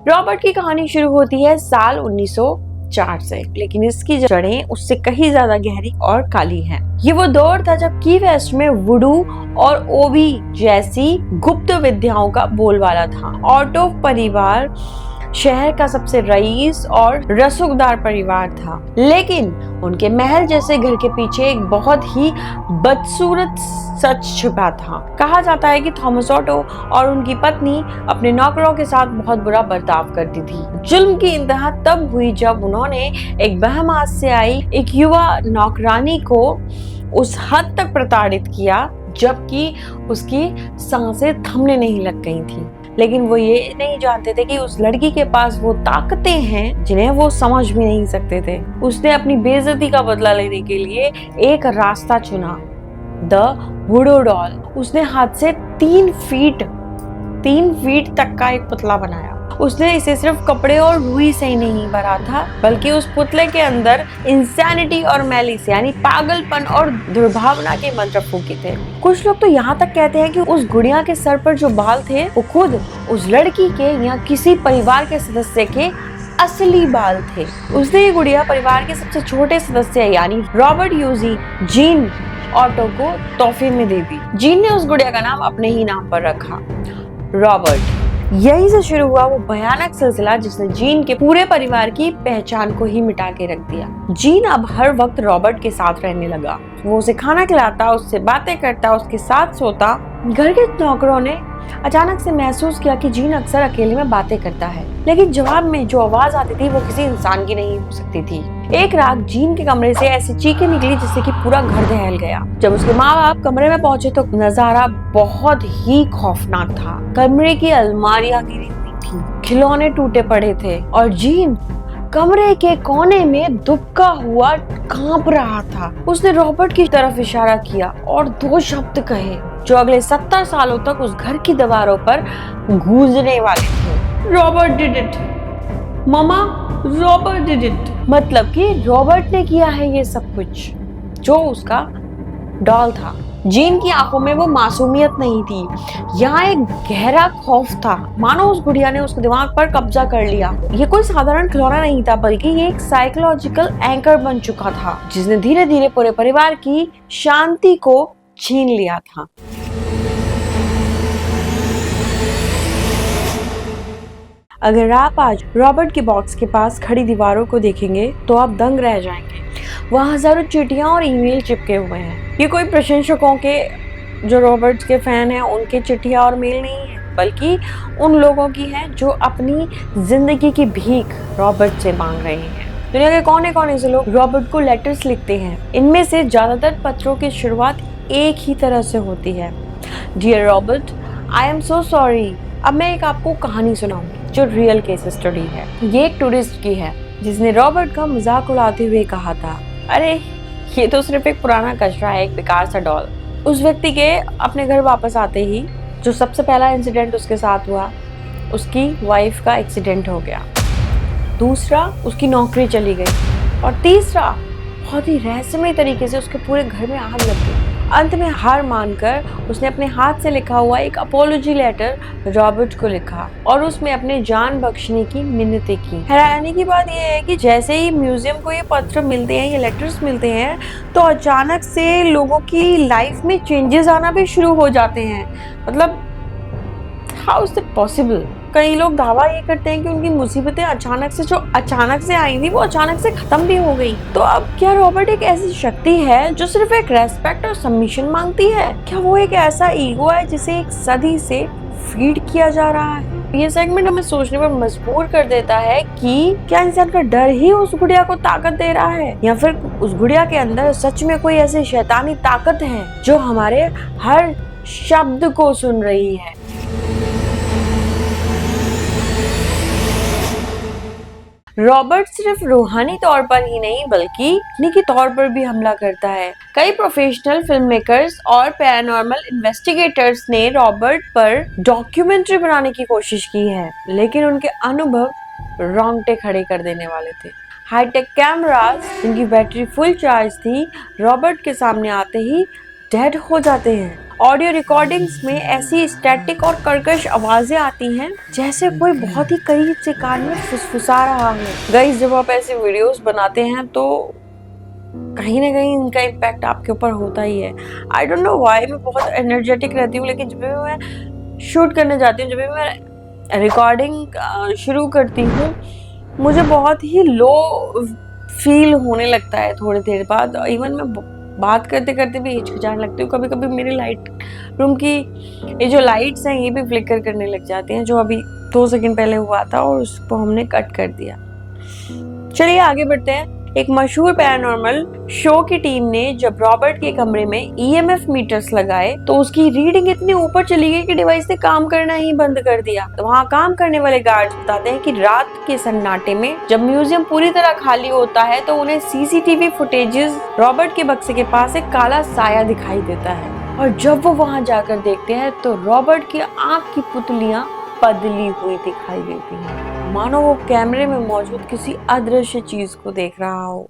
[SPEAKER 1] रॉबर्ट की कहानी शुरू होती है साल 1904 से, लेकिन इसकी जड़ें उससे कहीं ज्यादा गहरी और काली हैं। ये वो दौर था जब की वेस्ट में वुडू और ओबी जैसी गुप्त विद्याओं का बोलबाला था। ऑटो परिवार शहर का सबसे रईस और रसूखदार परिवार था, लेकिन उनके महल जैसे घर के पीछे एक बहुत ही बदसूरत सच छुपा था। कहा जाता है कि थॉमस ऑटो और उनकी पत्नी अपने नौकरों के साथ बहुत बुरा बर्ताव करती थी। जुल्म की इंतहा तब हुई जब उन्होंने एक बहमास से आई एक युवा नौकरानी को उस हद तक प्रताड़ित किया जबकि उसकी सांसें थमने नहीं लग गई थी। लेकिन वो ये नहीं जानते थे कि उस लड़की के पास वो ताकतें हैं जिन्हें वो समझ भी नहीं सकते थे। उसने अपनी बेइज्जती का बदला लेने के लिए एक रास्ता चुना, द वुडो डॉल। उसने हाथ से 3 फीट तक का एक पुतला बनाया। उसने इसे सिर्फ कपड़े और रुई से ही नहीं भरा था, बल्कि उस पुतले के अंदर इंसैनिटी और मैलिस यानी पागलपन और दुर्भावना के मंत्र फूंके थे। कुछ लोग तो यहाँ तक कहते हैं कि उस गुड़िया के सर पर जो बाल थे वो खुद उस लड़की के या किसी परिवार के सदस्य के असली बाल थे। उसने ये गुड़िया परिवार के सबसे छोटे सदस्य यानी रॉबर्ट यूजी जीन ऑटो को तोहफे में दे दी। जीन ने उस गुड़िया का नाम अपने ही नाम पर रखा, रॉबर्ट। यहीं से शुरू हुआ वो भयानक सिलसिला जिसने जीन के पूरे परिवार की पहचान को ही मिटा के रख दिया। जीन अब हर वक्त रॉबर्ट के साथ रहने लगा। वो उसे खाना खिलाता, उससे बातें करता, उसके साथ सोता। घर के नौकरों ने अचानक से महसूस किया कि जीन अक्सर अकेले में बातें करता है, लेकिन जवाब में जो आवाज आती थी वो किसी इंसान की नहीं हो सकती थी। एक रात जीन के कमरे से ऐसी चीखें निकली जिससे कि पूरा घर दहल गया। जब उसके माँ बाप कमरे में पहुंचे तो नजारा बहुत ही खौफनाक था। कमरे की अलमारियां गिरी हुई थी, खिलौने टूटे पड़े थे और जीन कमरे के कोने में दुबका हुआ कांप रहा था। उसने रॉबर्ट की तरफ इशारा किया और 2 शब्द कहे जो अगले 70 सालों तक उस घर की दीवारों पर गूंजने वाले थे। Robert did it, mama, Robert did it. मतलब कि रॉबर्ट ने किया है ये सब कुछ, जो उसका डॉल था। जीन की आंखों में वो मासूमियत नहीं थी, यहाँ एक गहरा खौफ था, मानो उस गुड़िया ने उसके दिमाग पर कब्जा कर लिया। ये कोई साधारण खिलौना नहीं था, बल्कि ये एक साइकोलॉजिकल एंकर बन चुका था, जिसने धीरे धीरे पूरे परिवार की शांति को छीन लिया था। अगर आप आज रॉबर्ट के बॉक्स के पास खड़ी दीवारों को देखेंगे तो आप दंग रह जाएंगे। वहाँ हजारों चिट्ठियां और ईमेल चिपके हुए हैं। ये कोई प्रशंसकों के, जो रॉबर्ट के फैन हैं, उनके चिट्ठियां और मेल नहीं है, बल्कि उन लोगों की है जो अपनी जिंदगी की भीख रॉबर्ट से मांग रहे हैं। दुनिया के कोने कोने से लोग रॉबर्ट को लेटर्स लिखते हैं। इनमें से ज्यादातर पत्रों की शुरुआत एक ही तरह से होती है, dear Robert, I am so sorry. अब मैं एक आपको कहानी सुनाऊंगी जो रियल केस स्टडी है। ये एक टूरिस्ट की है जिसने रॉबर्ट का मजाक उड़ाते हुए कहा था, अरे ये तो सिर्फ एक पुराना कचरा है, एक बेकार सा डॉल। उस व्यक्ति के अपने घर वापस आते ही जो सबसे पहला इंसिडेंट उसके साथ हुआ, उसकी वाइफ का एक्सीडेंट हो गया। दूसरा, उसकी नौकरी चली गई। और तीसरा, बहुत ही रहस्यमय तरीके से उसके पूरे घर में आग लग गई। अंत में हार मानकर उसने अपने हाथ से लिखा हुआ एक अपोलॉजी लेटर रॉबर्ट को लिखा और उसमें अपने जान बख्शने की मिन्नतें की। हैरानी की बात यह है कि जैसे ही म्यूजियम को ये पत्र मिलते हैं, ये लेटर्स मिलते हैं, तो अचानक से लोगों की लाइफ में चेंजेस आना भी शुरू हो जाते हैं। मतलब हाउ इज इट पॉसिबल? कई लोग दावा ये करते हैं कि उनकी मुसीबतें अचानक से आई थी, वो अचानक से खत्म भी हो गई। तो अब क्या रॉबर्ट एक ऐसी शक्ति है जो सिर्फ एक रेस्पेक्ट और सबमिशन मांगती है? क्या वो एक ऐसा ईगो है जिसे एक सदी से फीड किया जा रहा है? ये सेगमेंट हमें सोचने पर मजबूर कर देता है कि क्या इंसान का डर ही उस गुड़िया को ताकत दे रहा है, या फिर उस गुड़िया के अंदर सच में कोई ऐसी शैतानी ताकत है जो हमारे हर शब्द को सुन रही है। रॉबर्ट सिर्फ रूहानी तौर पर ही नहीं बल्कि तकनीकी तौर पर भी हमला करता है। कई प्रोफेशनल फिल्म मेकर्स और पैरानॉर्मल इन्वेस्टिगेटर्स ने रॉबर्ट पर डॉक्यूमेंट्री बनाने की कोशिश की है, लेकिन उनके अनुभव रोंगटे खड़े कर देने वाले थे। हाईटेक कैमरास, जिनकी बैटरी फुल चार्ज थी, रॉबर्ट के सामने आते ही डेड हो जाते हैं। ऑडियो रिकॉर्डिंग्स में ऐसी स्टैटिक और कर्कश आवाजें आती हैं जैसे कोई बहुत ही करीब से कान में फुसफुसा रहा है। गाइस, जब आप ऐसे वीडियोस बनाते हैं तो कहीं ना कहीं इनका इम्पैक्ट आपके ऊपर होता ही है। आई डोंट नो व्हाई, मैं बहुत एनर्जेटिक रहती हूँ, लेकिन जब भी मैं शूट करने जाती हूँ, जब भी मैं रिकॉर्डिंग शुरू करती हूँ, मुझे बहुत ही लो फील होने लगता है थोड़ी देर बाद। इवन मैं बात करते करते भी हिचकिचाने लगती हूँ। कभी कभी मेरी लाइट रूम की ये जो लाइट्स हैं ये भी फ्लिकर करने लग जाती हैं, जो अभी 2 सेकंड पहले हुआ था और उसको हमने कट कर दिया। चलिए आगे बढ़ते हैं। एक मशहूर पैरानॉर्मल शो की टीम ने जब रॉबर्ट के कमरे में EMF मीटर्स लगाए तो उसकी रीडिंग इतनी ऊपर चली गई कि डिवाइस ने काम करना ही बंद कर दिया। तो वहाँ काम करने वाले गार्ड्स बताते हैं कि रात के सन्नाटे में जब म्यूजियम पूरी तरह खाली होता है तो उन्हें CCTV फुटेजेस रॉबर्ट के बक्से के पास एक काला साया दिखाई देता है, और जब वो वहाँ जाकर देखते हैं तो रॉबर्ट की आंख की पुतलियां बदली हुई दिखाई देती हैं, मानो वो कैमरे में मौजूद किसी अदृश्य चीज को देख रहा हो।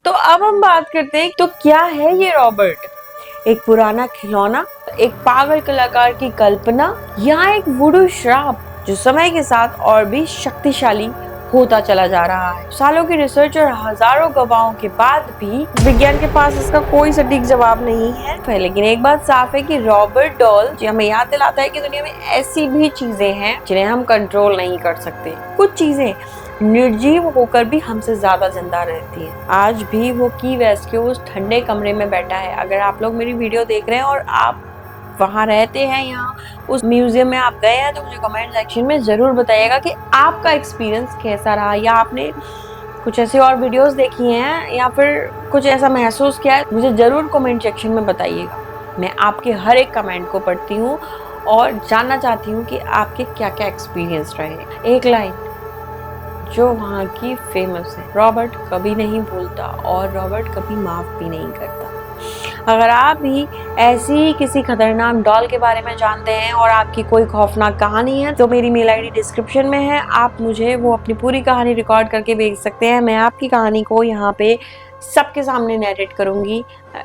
[SPEAKER 1] तो अब हम बात करते हैं, तो क्या है ये रॉबर्ट? एक पुराना खिलौना, एक पागल कलाकार की कल्पना, या एक वुडू श्राप जो समय के साथ और भी शक्तिशाली होता चला जा रहा है? सालों की रिसर्च और हजारों गवाहों के बाद भी विज्ञान के पास इसका कोई सटीक जवाब नहीं है। लेकिन एक बात साफ है कि रॉबर्ट डॉल जो हमें याद दिलाता है कि दुनिया में ऐसी भी चीजें हैं जिन्हें हम कंट्रोल नहीं कर सकते। कुछ चीजें निर्जीव होकर भी हमसे ज्यादा जिंदा रहती हैं। आज भी वो की वेस्ट के उस ठंडे कमरे में बैठा है। अगर आप लोग मेरी वीडियो देख रहे हैं और आप वहाँ रहते हैं, यहाँ उस म्यूजियम में आप गए हैं, तो मुझे कमेंट सेक्शन में ज़रूर बताइएगा कि आपका एक्सपीरियंस कैसा रहा, या आपने कुछ ऐसी और वीडियोस देखी हैं या फिर कुछ ऐसा महसूस किया है। मुझे ज़रूर कमेंट सेक्शन में बताइएगा। मैं आपके हर एक कमेंट को पढ़ती हूँ और जानना चाहती हूँ कि आपके क्या क्या एक्सपीरियंस रहे। एक लाइन जो वहाँ की फेमस है, रॉबर्ट कभी नहीं भूलता और रॉबर्ट कभी माफ़ भी नहीं करता। अगर आप भी ऐसी किसी खतरनाक डॉल के बारे में जानते हैं और आपकी कोई खौफनाक कहानी है, तो मेरी मेल आईडी डिस्क्रिप्शन में है, आप मुझे वो अपनी पूरी कहानी रिकॉर्ड करके भेज सकते हैं। मैं आपकी कहानी को यहाँ पे सबके सामने नैरेट करूँगी।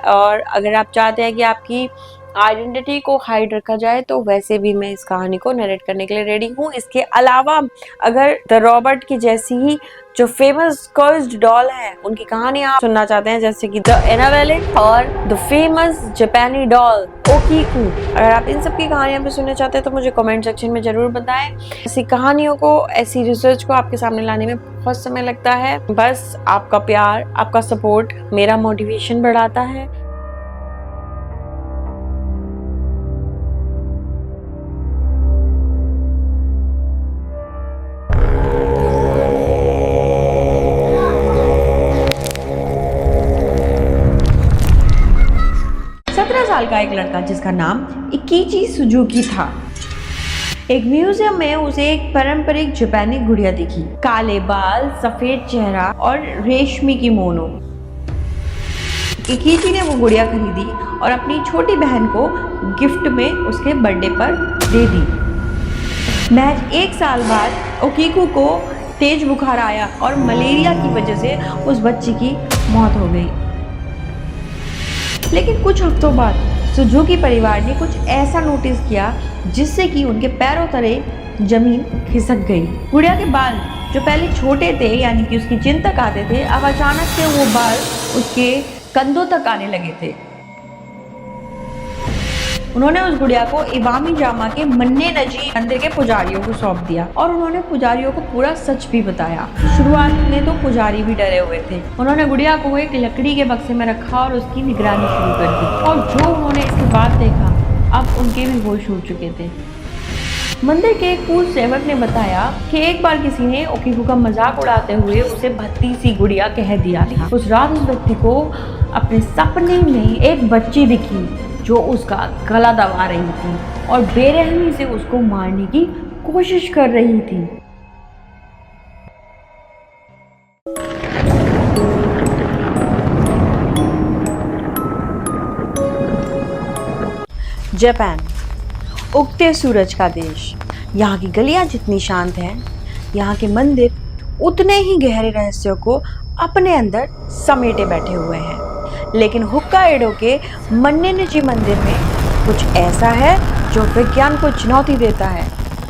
[SPEAKER 1] और अगर आप चाहते हैं कि आपकी आइडेंटिटी को हाइड रखा जाए, तो वैसे भी मैं इस कहानी को नरेट करने के लिए रेडी हूँ। इसके अलावा अगर द रॉबर्ट की जैसी ही जो फेमस कर्स्ड डॉल है उनकी कहानी आप सुनना चाहते हैं, जैसे कि द एनाबेले और द फेमस जापानी डॉल ओकीकू, अगर आप इन सब की कहानियां भी सुनना चाहते हैं तो मुझे कमेंट सेक्शन में जरूर बताएं। ऐसी कहानियों को, ऐसी रिसर्च को आपके सामने लाने में बहुत समय लगता है। बस आपका प्यार, आपका सपोर्ट मेरा मोटिवेशन बढ़ाता है। साल का एक लड़का जिसका नाम इकीची सुजुकी था। एक म्यूजियम में उसे एक पारंपरिक जापानी गुड़िया दिखी, काले बाल, सफेद चेहरा और रेशमी की मोनो। इकीची ने वो गुड़िया खरीदी और अपनी छोटी बहन को गिफ्ट में उसके बर्थडे पर दे दी। महज 1 साल बाद ओकीकू को तेज बुखार आया और मलेरिया की वजह से उस बच्ची की मौत हो गई। लेकिन कुछ हफ्तों बाद सुजुकी परिवार ने कुछ ऐसा नोटिस किया जिससे कि उनके पैरों तले जमीन खिसक गई। गुड़िया के बाल जो पहले छोटे थे, यानी कि उसकी चिन तक आते थे, अब अचानक से वो बाल उसके कंधों तक आने लगे थे। उन्होंने उस गुड़िया को इवामी जामा के मन्ने नजी मंदिर के पुजारियों को सौंप दिया और उन्होंने पुजारियों को पूरा सच भी बताया। शुरुआत में तो पुजारी भी डरे हुए थे। उन्होंने गुड़िया को एक लकड़ी के बक्से में रखा और उसकी निगरानी शुरू कर दी, और जो उन्होंने इसके बाद देखा, अब उनके भी होश उड़ चुके थे। मंदिर के एक पूर्व सेवक ने बताया कि एक बार किसी ने ओकीकू का मजाक उड़ाते हुए उसे भद्दी सी गुड़िया कह दिया था। उस रात उस व्यक्ति को अपने सपने में एक बच्ची दिखी जो उसका गला दबा रही थी और बेरहमी से उसको मारने की कोशिश कर रही थी। जापान, उगते सूरज का देश। यहाँ की गलियां जितनी शांत हैं, यहाँ के मंदिर उतने ही गहरे रहस्यों को अपने अंदर समेटे बैठे हुए हैं। लेकिन होक्काइडो के मन्ने-निजी मंदिर में कुछ ऐसा है जो विज्ञान को चुनौती देता है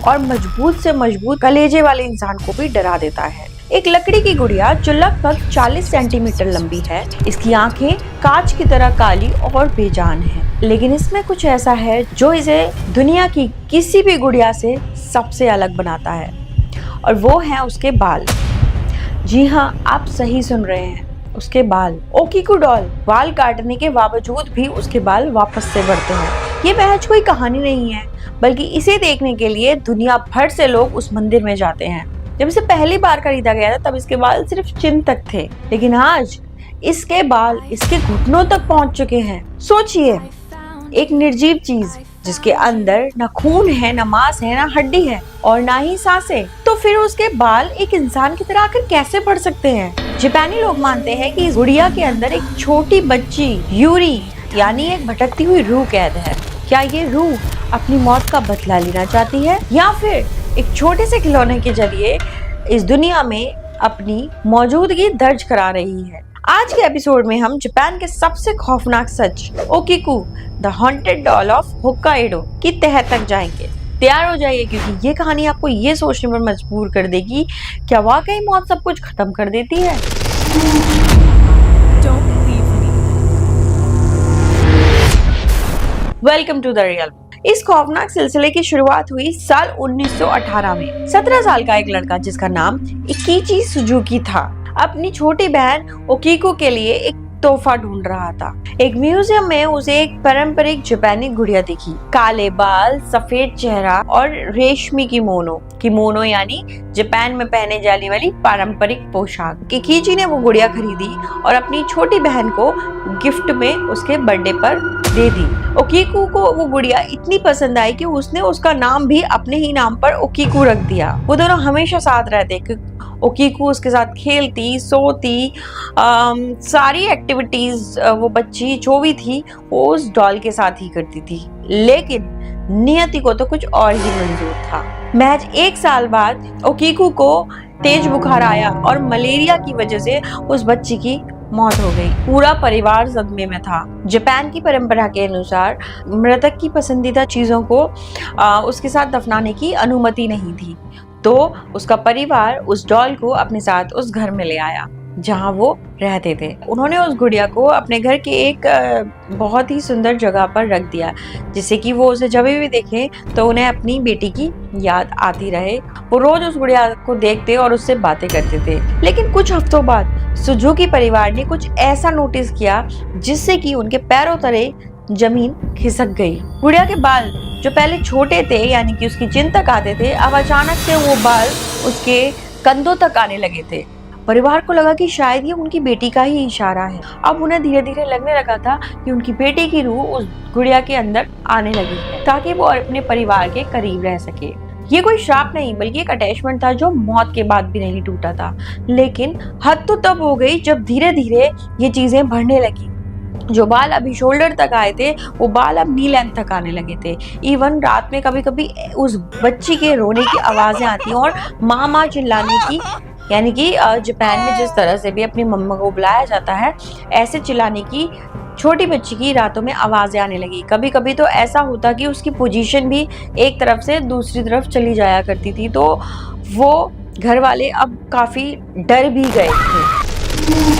[SPEAKER 1] और मजबूत से मजबूत कलेजे वाले इंसान को भी डरा देता है। एक लकड़ी की गुड़िया जो लगभग 40 सेंटीमीटर लंबी है, इसकी आंखें कांच की तरह काली और बेजान हैं। लेकिन इसमें कुछ ऐसा है जो इसे दुनिया की किसी भी गुड़िया से सबसे अलग बनाता है, और वो है उसके बाल। जी हाँ, आप सही सुन रहे हैं, उसके बाल। ओकीकू डॉल बाल काटने के बावजूद भी उसके बाल वापस से बढ़ते हैं। ये महज कोई कहानी नहीं है, बल्कि इसे देखने के लिए दुनिया भर से लोग उस मंदिर में जाते हैं। जब इसे पहली बार खरीदा गया था तब इसके बाल सिर्फ चिन तक थे, लेकिन आज इसके बाल इसके घुटनों तक पहुंच चुके हैं। सोचिए, एक निर्जीव चीज जिसके अंदर ना खून है, ना मांस है, ना हड्डी है और ना ही सांसें, तो फिर उसके बाल एक इंसान की तरह आकर कैसे बढ़ सकते हैं? जापानी लोग मानते हैं कि इस गुड़िया के अंदर एक छोटी बच्ची यूरी यानी एक भटकती हुई रूह कैद है। क्या ये रूह अपनी मौत का बदला लेना चाहती है, या फिर एक छोटे से खिलौने के जरिए इस दुनिया में अपनी मौजूदगी दर्ज करा रही है? आज के एपिसोड में हम जापान के सबसे खौफनाक सच Okiku the haunted doll of Hokkaido की तह तक जाएंगे। तैयार हो जाइए, क्योंकि ये कहानी आपको ये सोचने पर मजबूर कर देगी, क्या वाकई मौत सब कुछ खत्म कर देती है? Welcome to the real. इस खौफनाक सिलसिले की शुरुआत हुई साल 1918 में। 17 साल का एक लड़का जिसका नाम इकीची सुजुकी था, अपनी छोटी बहन ओकीकू के लिए एक तोहफा ढूंढ रहा था। एक म्यूजियम में उसे एक पारंपरिक जापानी गुड़िया दिखी, काले बाल, सफेद चेहरा और रेशमी किमोनो यानी जापान में पहने जाने वाली पारंपरिक पोशाक। किकीची ने वो गुड़िया खरीदी और अपनी छोटी बहन को गिफ्ट में उसके बर्थडे पर दे दी। ओकीकू को वो गुड़िया इतनी पसंद आई कि उसने उसका नाम भी अपने ही नाम पर ओकीकू रख दिया। वो दोनों हमेशा साथ रहते। ओकीकू उसके साथ खेलती, सोती, सारी एक्टिविटीज वो बच्ची जो भी थी वो उस डॉल के साथ ही करती थी। लेकिन नियति को तो कुछ और ही मंजूर था। महज 1 साल बाद ओकीकू को तेज बुखार आया और मलेरिया की वजह से उस बच्ची की मौत हो गई। पूरा परिवार सदमे में था। जापान की परंपरा के अनुसार मृतक की पसंदीदा चीजों को उसके साथ दफनाने की अनुमति नहीं थी, तो उसका परिवार उस डॉल को अपने साथ उस घर में ले आया जहां वो रहते थे। उन्होंने उस गुड़िया को अपने घर के एक बहुत ही सुंदर जगह पर रख दिया, जिससे कि वो उसे जब भी देखें तो उन्हें अपनी बेटी की याद आती रहे। वो रोज उस गुड़िया को देखते और उससे बातें करते थे। लेकिन कुछ हफ्तों बाद सुजुकी परिवार ने कुछ ऐसा नोटिस किया जिससे कि उनके पैरों तले जमीन खिसक गई। गुड़िया के बाल जो पहले छोटे थे यानी कि उसकी चिन तक आते थे, अब अचानक से वो बाल उसके कंधों तक आने लगे थे। परिवार को लगा कि शायद ये उनकी बेटी का ही इशारा है। अब उन्हें धीरे धीरे लगने लगा था कि उनकी बेटी की रूह उस गुड़िया के अंदर आने लगी है ताकि वो अपने परिवार के करीब रह सके। ये कोई श्राप नहीं बल्कि एक अटैचमेंट था जो मौत के बाद भी नहीं टूटा था। लेकिन हद तो तब हो गई जब धीरे धीरे ये चीजें बढ़ने लगी। जो बाल अभी शोल्डर तक आए थे वो बाल अब नी लेंथ तक आने लगे थे। इवन रात में कभी कभी उस बच्ची के रोने की आवाजें आती और माँ चिल्लाने की, यानी कि जापान में जिस तरह से भी अपनी मम्मा को बुलाया जाता है, ऐसे चिल्लाने की छोटी बच्ची की रातों में आवाजें आने लगी। कभी कभी तो ऐसा होता कि उसकी पोजीशन भी एक तरफ से दूसरी तरफ चली जाया करती थी, तो वो घर वाले अब काफी डर भी गए थे। –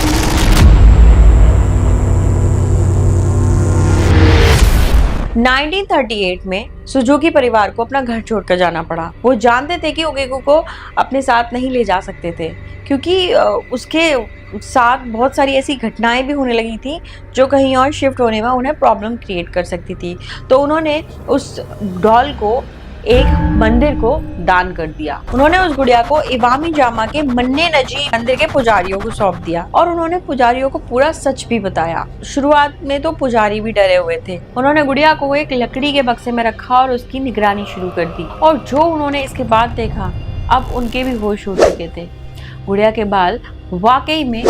[SPEAKER 1] 1938 में सुजुकी परिवार को अपना घर छोड़कर जाना पड़ा। वो जानते थे कि ओकीकू को अपने साथ नहीं ले जा सकते थे क्योंकि उसके साथ बहुत सारी ऐसी घटनाएं भी होने लगी थी जो कहीं और शिफ्ट होने में उन्हें प्रॉब्लम क्रिएट कर सकती थी। तो उन्होंने उस डॉल को एक मंदिर को दान कर दिया। उन्होंने उस गुड़िया को इवामी जामा के मन्ने नजी मंदिर के पुजारियों को सौंप दिया और उन्होंने पुजारियों को पूरा सच भी बताया। शुरुआत में तो पुजारी भी डरे हुए थे। उन्होंने गुड़िया को एक लकड़ी के बक्से में रखा और उसकी निगरानी शुरू कर दी। और जो उन्होंने इसके बाद देखा, अब उनके भी होश उड़ चुके थे। गुड़िया के बाल वाकई में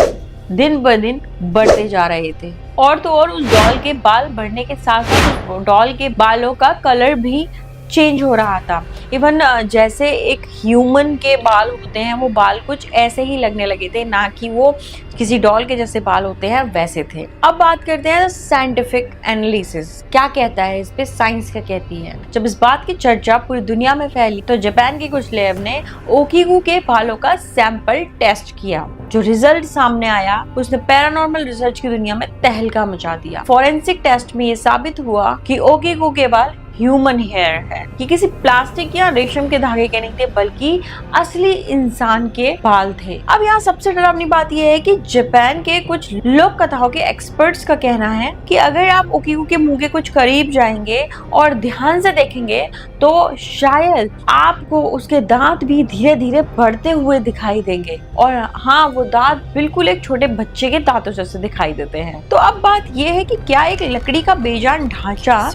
[SPEAKER 1] दिन ब दिन बढ़ते जा रहे थे और तो और उस डॉल के बाल बढ़ने के साथ साथ डॉल के बालों का कलर भी चेंज हो रहा था। इवन जैसे एक ह्यूमन के बाल होते हैं वो बाल कुछ ऐसे ही लगने लगे थे, ना कि वो किसी डॉल के जैसे बाल होते हैं वैसे थे। अब बात करते हैं साइंटिफिक एनालिसिस, क्या कहता है इस पे, साइंस क्या कहती है। जब इस बात की चर्चा पूरी दुनिया में फैली तो जापान की कुछ लैब ने ओकीकू के बालों का सैंपल टेस्ट किया। जो रिजल्ट सामने आया उसने पैरानॉर्मल रिसर्च की दुनिया में तहलका मचा दिया। फॉरेंसिक टेस्ट में ये साबित हुआ कि ओकीकू के बाल ह्यूमन हेयर है। ये किसी प्लास्टिक या रेशम के धागे के नहीं थे बल्कि असली इंसान के बाल थे। अब यहाँ सबसे डरावनी बात यह है कि जापान के कुछ लोक कथाओं के एक्सपर्ट्स का कहना है कि अगर आप ओकीकू के मुंह के कुछ करीब जाएंगे और ध्यान से देखेंगे तो शायद आपको उसके दांत भी धीरे धीरे बढ़ते हुए दिखाई देंगे। और हाँ, वो दांत बिल्कुल एक छोटे बच्चे के दांतों जैसे दिखाई देते हैं। तो अब बात यह है कि क्या एक लकड़ी का बेजान ढांचा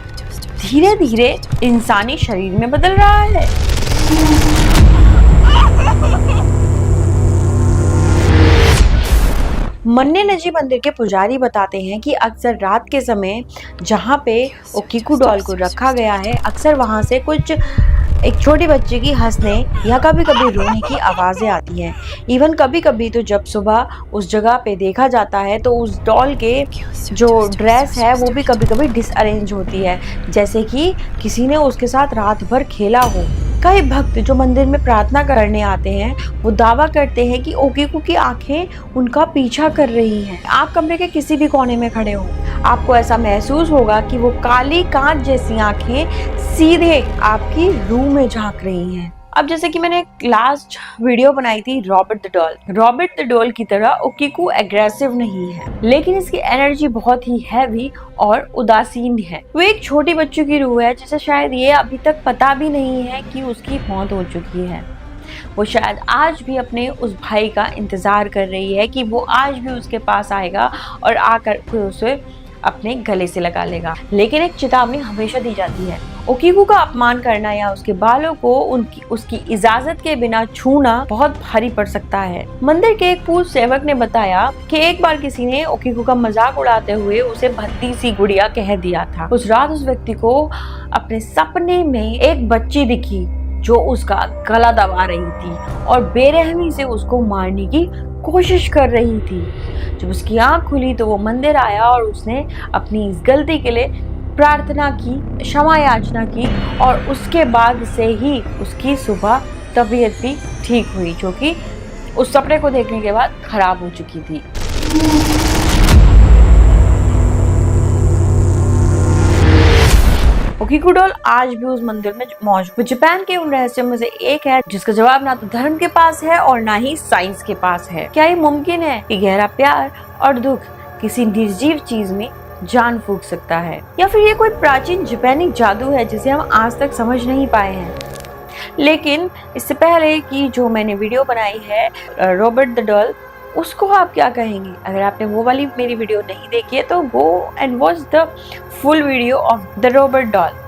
[SPEAKER 1] धीरे धीरे इंसानी शरीर में बदल रहा है। मन्ने नजी मंदिर के पुजारी बताते हैं कि अक्सर रात के समय जहाँ पे ओकीकू डॉल को रखा गया है, अक्सर वहां से कुछ एक छोटी बच्चे की हंसने या कभी कभी रोने की आवाजें आती हैं। इवन कभी कभी तो जब सुबह उस जगह पे देखा जाता है तो उस डॉल के जो ड्रेस है वो भी कभी कभी डिसअरेंज होती है, जैसे कि किसी ने उसके साथ रात भर खेला हो। कई भक्त जो मंदिर में प्रार्थना करने आते हैं वो दावा करते हैं कि ओकीकू की आंखें उनका पीछा कर रही हैं। आप कमरे के किसी भी कोने में खड़े हो, आपको ऐसा महसूस होगा कि वो काली कांच जैसी आंखें सीधे आपकी रूह में झांक रही हैं। अब जैसे कि मैंने लास्ट वीडियो बनाई थी रॉबर्ट द डॉल की तरह ओकीको एग्रेसिव नहीं है, लेकिन इसकी एनर्जी बहुत ही हैवी और उदासीन है। वो एक छोटी बच्ची की रूह है जिसे शायद ये अभी तक पता भी नहीं है कि उसकी मौत हो चुकी है। वो शायद आज भी अपने उस भाई का इंतजार कर रही है कि वो आज भी उसके पास आएगा और आकर उसे अपने गले से लगा लेगा। लेकिन एक चेतावनी हमेशा दी जाती है, ओकीको का अपमान करना या उसके बालों को उसकी इजाजत के बिना छूना बहुत भारी पड़ सकता है। मंदिर के एक पूर्व सेवक ने बताया कि एक बार किसी ने ओकीको का मजाक उड़ाते हुए उसे भद्दी सी गुड़िया कह दिया था। उस रात उस व्यक्ति को अपने सपने में एक बच्ची दिखी जो उसका गला दबा रही थी और बेरहमी से उसको मारने की कोशिश कर रही थी। जब उसकी आंख खुली तो वो मंदिर आया और उसने अपनी इस गलती के लिए प्रार्थना की, क्षमा याचना की और उसके बाद से ही उसकी सुबह तबीयत भी ठीक हुई, जो कि उस सपने को देखने के बाद खराब हो चुकी थी। ओकीको डॉल आज भी उस मंदिर में मौजूद है। जापान के उन रहस्यों में से एक है जिसका जवाब ना तो धर्म के पास है और ना ही साइंस के पास है। क्या ये मुमकिन है कि गहरा प्यार और दुख किसी निर्जीव चीज में जान फूंक सकता है, या फिर ये कोई प्राचीन जापानी जादू है जिसे हम आज तक समझ नहीं पाए हैं? लेकिन इससे पहले कि जो मैंने वीडियो बनाई है रॉबर्ट द डॉल, उसको आप क्या कहेंगे? अगर आपने वो वाली मेरी वीडियो नहीं देखी है तो go and watch the full video of the Robert doll.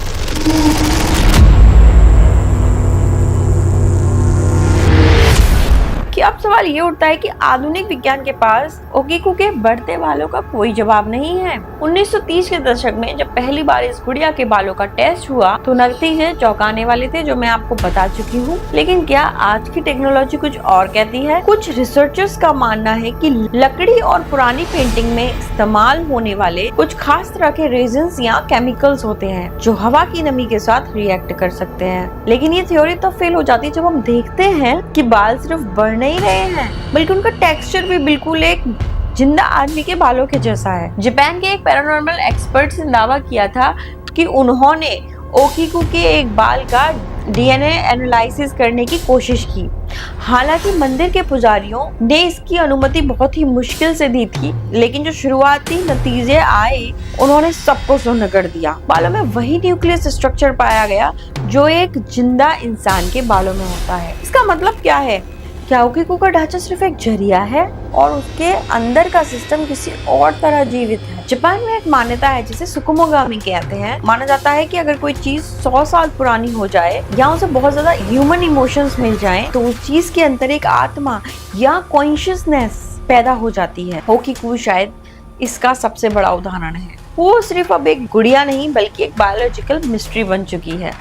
[SPEAKER 1] कि अब सवाल ये उठता है कि आधुनिक विज्ञान के पास ओकीको के बढ़ते बालों का कोई जवाब नहीं है। 1930 के दशक में जब पहली बार इस गुड़िया के बालों का टेस्ट हुआ तो नतीजे चौंकाने वाले थे, जो मैं आपको बता चुकी हूँ। लेकिन क्या आज की टेक्नोलॉजी कुछ और कहती है? कुछ रिसर्चर्स का मानना है कि लकड़ी और पुरानी पेंटिंग में इस्तेमाल होने वाले कुछ खास तरह के रेजिन्स या केमिकल्स होते हैं जो हवा की नमी के साथ रिएक्ट कर सकते हैं। लेकिन ये थ्योरी तब फेल हो जाती है जब हम देखते हैं कि बाल सिर्फ बढ़ नहीं रहे हैं बल्कि उनका टेक्सचर भी बिल्कुल एक जिंदा आदमी के बालों के जैसा है। जापान के एक पैरानॉर्मल एक्सपर्ट ने दावा किया था कि उन्होंने ओकीको के एक बाल का डीएनए एनालिसिस करने की कोशिश की। हालांकि मंदिर के पुजारियों ने इसकी अनुमति बहुत ही मुश्किल से दी थी, लेकिन जो शुरुआती नतीजे आए उन्होंने सबको सुन्न कर दिया। बालों में वही न्यूक्लियस स्ट्रक्चर पाया गया जो एक जिंदा इंसान के बालों में होता है। इसका मतलब क्या है? क्या ओकीको का ढांचा सिर्फ एक जरिया है और उसके अंदर का सिस्टम किसी और तरह जीवित है? जापान में एक मान्यता है जिसे सुकुमोगामी कहते हैं। माना जाता है कि अगर कोई चीज 100 साल पुरानी हो जाए या उसे बहुत ज्यादा ह्यूमन इमोशंस मिल जाएं, तो उस चीज के अंदर एक आत्मा या कॉन्शियसनेस पैदा हो जाती है। ओकीको शायद इसका सबसे बड़ा उदाहरण है। वो सिर्फ अब एक गुड़िया नहीं बल्कि एक बायोलॉजिकल मिस्ट्री बन चुकी है।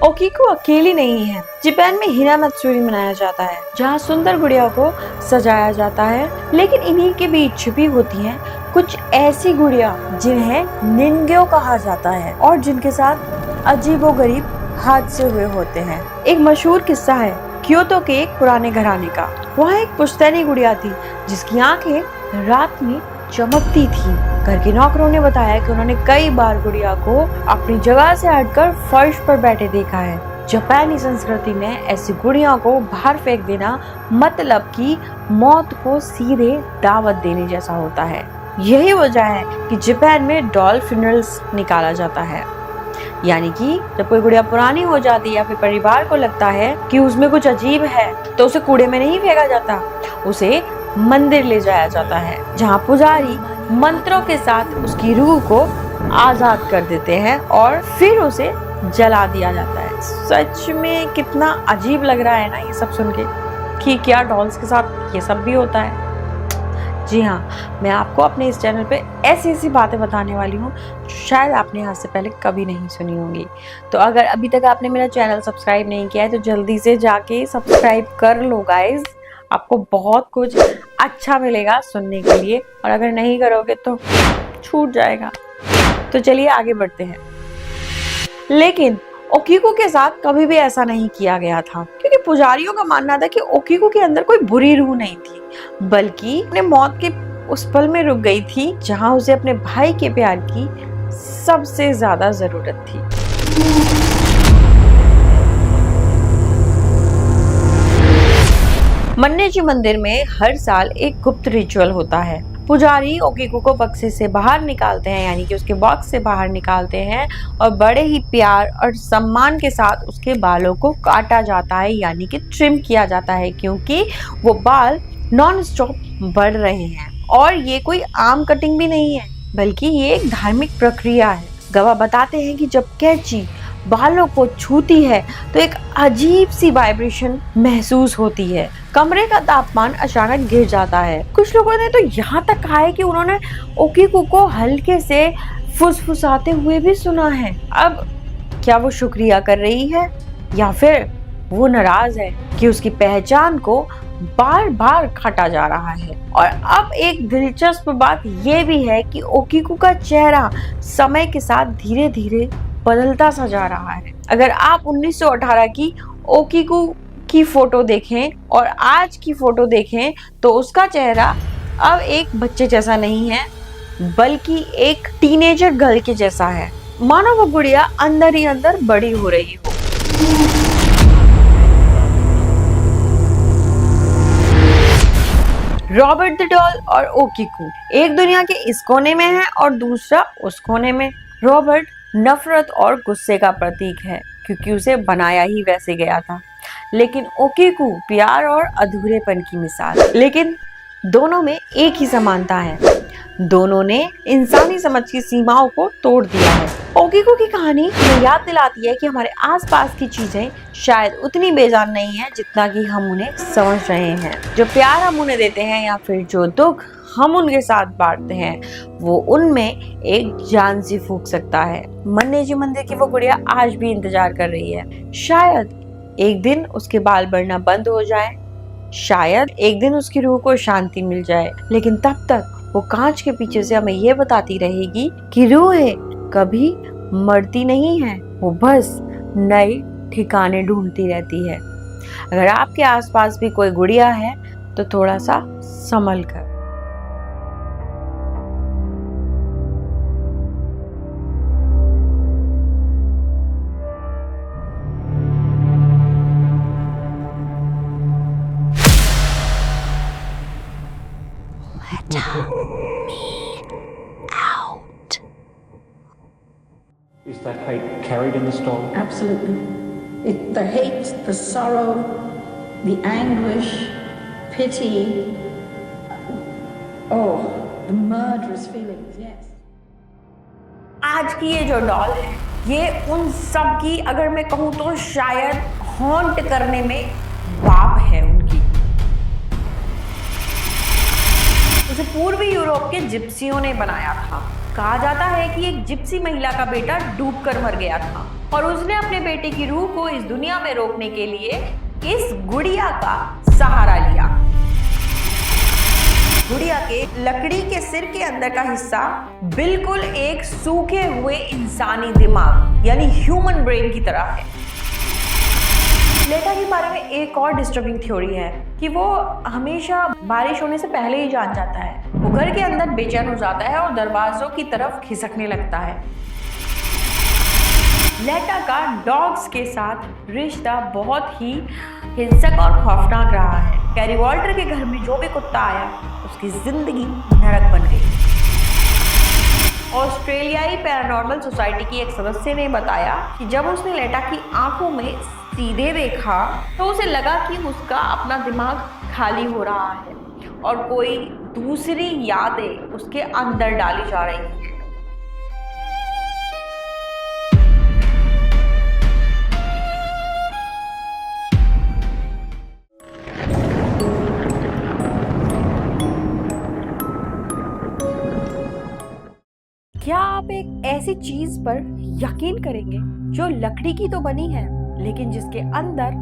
[SPEAKER 1] ओकीको अकेली नहीं है। जापान में हिना मत्सुरी मनाया जाता है जहाँ सुंदर गुड़िया को सजाया जाता है, लेकिन इन्हीं के बीच छुपी होती हैं कुछ ऐसी गुड़िया जिन्हें निन्गयो कहा जाता है और जिनके साथ अजीबोगरीब हादसे हुए होते हैं। एक मशहूर किस्सा है क्योतो के एक पुराने घराने का। वहाँ एक पुश्तैनी गुड़िया थी जिसकी आंखें रात में चमकती थी। घर के नौकरों ने बताया कि उन्होंने कई बार गुड़िया को अपनी जगह से हटकर फर्श पर बैठे देखा है। जापानी संस्कृति में ऐसी गुड़िया को बाहर फेंक देना मतलब कि मौत को सीधे दावत देने जैसा होता है। यही वजह है कि जापान में डॉल फ्यूनरल्स निकाला जाता है, यानी कि जब कोई गुड़िया पुरानी हो जाती है या फिर परिवार को लगता है कि उसमें कुछ अजीब है तो उसे कूड़े में नहीं फेंका जाता, उसे मंदिर ले जाया जाता है जहाँ पुजारी मंत्रों के साथ उसकी रूह को आजाद कर देते हैं और फिर उसे जला दिया जाता है। सच में कितना अजीब लग रहा है ना ये सब सुन के कि क्या डॉल्स के साथ ये सब भी होता है। जी हाँ, मैं आपको अपने इस चैनल पे ऐसी ऐसी बातें बताने वाली हूँ शायद आपने आज से पहले कभी नहीं सुनी होंगी। तो अगर अभी तक आपने मेरा चैनल सब्सक्राइब नहीं किया है तो जल्दी से जाके सब्सक्राइब कर लो गाइज, आपको बहुत कुछ अच्छा मिलेगा सुनने के लिए, और अगर नहीं करोगे तो छूट जाएगा। तो चलिए आगे बढ़ते हैं। लेकिन ओकीको के साथ कभी भी ऐसा नहीं किया गया था, क्योंकि पुजारियों का मानना था कि ओकीको के अंदर कोई बुरी रूह नहीं थी, बल्कि अपने मौत के उस पल में रुक गई थी जहां उसे अपने भाई के प्यार की सबसे ज्यादा जरूरत थी। मन्नेजी मंदिर में हर साल एक गुप्त रिचुअल होता है। पुजारी ओकीकू को बक्से से बाहर निकालते हैं, यानी कि उसके बॉक्स से बाहर निकालते हैं और बड़े ही प्यार और सम्मान के साथ उसके बालों को काटा जाता है, यानी कि ट्रिम किया जाता है, क्योंकि वो बाल नॉन स्टॉप बढ़ रहे हैं। और ये कोई आम कटिंग भी नहीं है, बल्कि ये एक धार्मिक प्रक्रिया है। गवाह बताते हैं कि जब कैंची बालों को छूती है तो एक अजीब सी वाइब्रेशन महसूस होती है। कमरे का तापमान अचानक गिर जाता है। कुछ लोगों ने तो यहाँ तक कहा है कि उन्होंने ओकीकू को हल्के से फुसफुसाते हुए भी सुना है। अब क्या वो शुक्रिया कर रही है या फिर वो नाराज है कि उसकी पहचान को बार बार काटा जा रहा है। और अब एक दिलचस्प बात यह भी है कि ओकीकू का चेहरा समय के साथ धीरे धीरे बदलता सा जा रहा है। अगर आप 1918 की ओकीकू की फोटो देखें और आज की फोटो देखें तो उसका चेहरा अब एक बच्चे जैसा नहीं है, बल्कि एक टीनेजर गर्ल के जैसा है, मानो वो गुड़िया अंदर ही अंदर बड़ी हो रही हो। रॉबर्ट द डॉल और ओकीकू एक दुनिया के इस कोने में है और दूसरा उस कोने में। रॉबर्ट नफरत और गुस्से का प्रतीक है, क्योंकि उसे बनाया ही वैसे गया था, लेकिन ओकीकू प्यार और अधूरेपन की मिसाल। लेकिन दोनों में एक ही समानता है, दोनों ने इंसानी समझ की सीमाओं को तोड़ दिया है। ओकीकू की कहानी हमें याद दिलाती है कि हमारे आसपास की चीजें शायद उतनी बेजान नहीं है जितना कि हम उन्हें समझ रहे हैं। जो प्यार हम उन्हें देते हैं या फिर जो दुख हम उनके साथ बांटते हैं, वो उनमें एक जान सी फूंक सकता है। मन्नेजी मंदिर की वो गुड़िया आज भी इंतजार कर रही है। शायद एक दिन उसके बाल बढ़ना बंद हो जाए, शायद एक दिन उसकी रूह को शांति मिल जाए, लेकिन तब तक वो कांच के पीछे से हमें ये बताती रहेगी कि रूहें कभी मरती नहीं है, वो बस नए ठिकाने ढूंढती रहती है। अगर आपके आसपास भी कोई गुड़िया है तो थोड़ा सा संभल कर।
[SPEAKER 3] Is that hate carried in the story?
[SPEAKER 4] Absolutely. The hate, the sorrow, the anguish, pity, the murderous feelings, yes.
[SPEAKER 1] आज की ये जो डॉल है, ये उन सब की, अगर मैं कहूँ तो शायद हॉन्ट करने में बाप है उनकी। उसे पूर्वी यूरोप के जिप्सियों ने बनाया था। कहा जाता है कि एक जिप्सी महिला का बेटा डूबकर मर गया था और उसने अपने बेटे की रूह को इस दुनिया में रोकने के लिए इस गुड़िया का सहारा लिया। गुड़िया के लकड़ी के सिर के अंदर का हिस्सा बिल्कुल एक सूखे हुए इंसानी दिमाग यानी ह्यूमन ब्रेन की तरह है। लेटा के बारे में एक और डिस्टर्बिंग थ्योरी है कि वो हमेशा बारिश होने से पहले ही जाग जाता है। वो घर के अंदर बेचैन हो जाता है और दरवाजों की तरफ खिसकने लगता है। लेटा का डॉग्स के साथ रिश्ता बहुत ही हिंसक और खौफनाक रहा है। कैरी वॉल्टर के घर में जो भी कुत्ता आया उसकी जिंदगी नरक बन गई। ऑस्ट्रेलियाई पैरानॉर्मल सोसाइटी की एक सदस्य ने बताया कि जब उसने लेटा की आंखों में सीधे देखा तो उसे लगा कि उसका अपना दिमाग खाली हो रहा है और कोई दूसरी यादें उसके अंदर डाली जा रही हैं। क्या आप एक ऐसी चीज पर यकीन करेंगे जो लकड़ी की तो बनी है लेकिन जिसके अंदर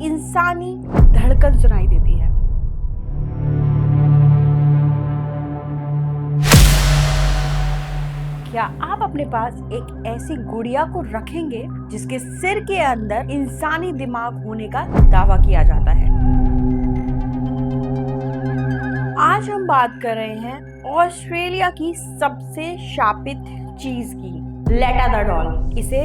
[SPEAKER 1] इंसानी धड़कन सुनाई देती है? क्या आप अपने पास एक ऐसी गुड़िया को रखेंगे जिसके सिर के अंदर इंसानी दिमाग होने का दावा किया जाता है? आज हम बात कर रहे हैं ऑस्ट्रेलिया की सबसे शापित चीज की, लेटा द डॉल। इसे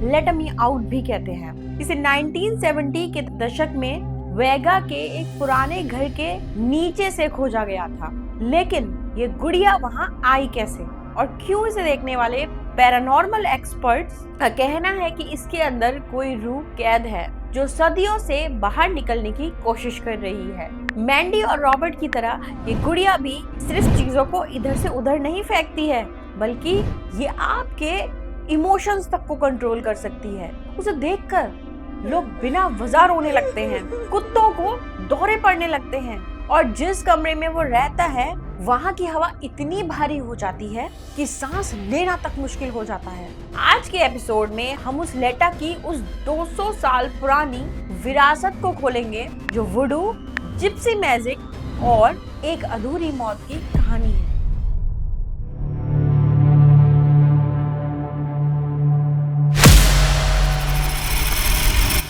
[SPEAKER 1] लेट मी आउट भी कहते हैं। इसे 1970 के दशक में वेगा के एक पुराने घर के नीचे से खोजा गया था। लेकिन ये गुड़िया वहां आई कैसे और क्यों, इसे देखने वाले पैरानॉर्मल एक्सपर्ट्स का कहना है कि इसके अंदर कोई रूह कैद है जो सदियों से बाहर निकलने की कोशिश कर रही है। मैंडी और रॉबर्ट की तरह ये गुड़िया भी सिर्फ चीजों को इधर से उधर नहीं फेंकती है, बल्कि ये आपके इमोशंस तक को कंट्रोल कर सकती है। उसे देखकर लोग बिना वजह रोने लगते हैं, कुत्तों को दौरे पड़ने लगते हैं और जिस कमरे में वो रहता है वहां की हवा इतनी भारी हो जाती है कि सांस लेना तक मुश्किल हो जाता है। आज के एपिसोड में हम उस लेटा की उस 200 साल पुरानी विरासत को खोलेंगे जो वुडू, जिप्सी मैजिक और एक अधूरी मौत की कहानी है।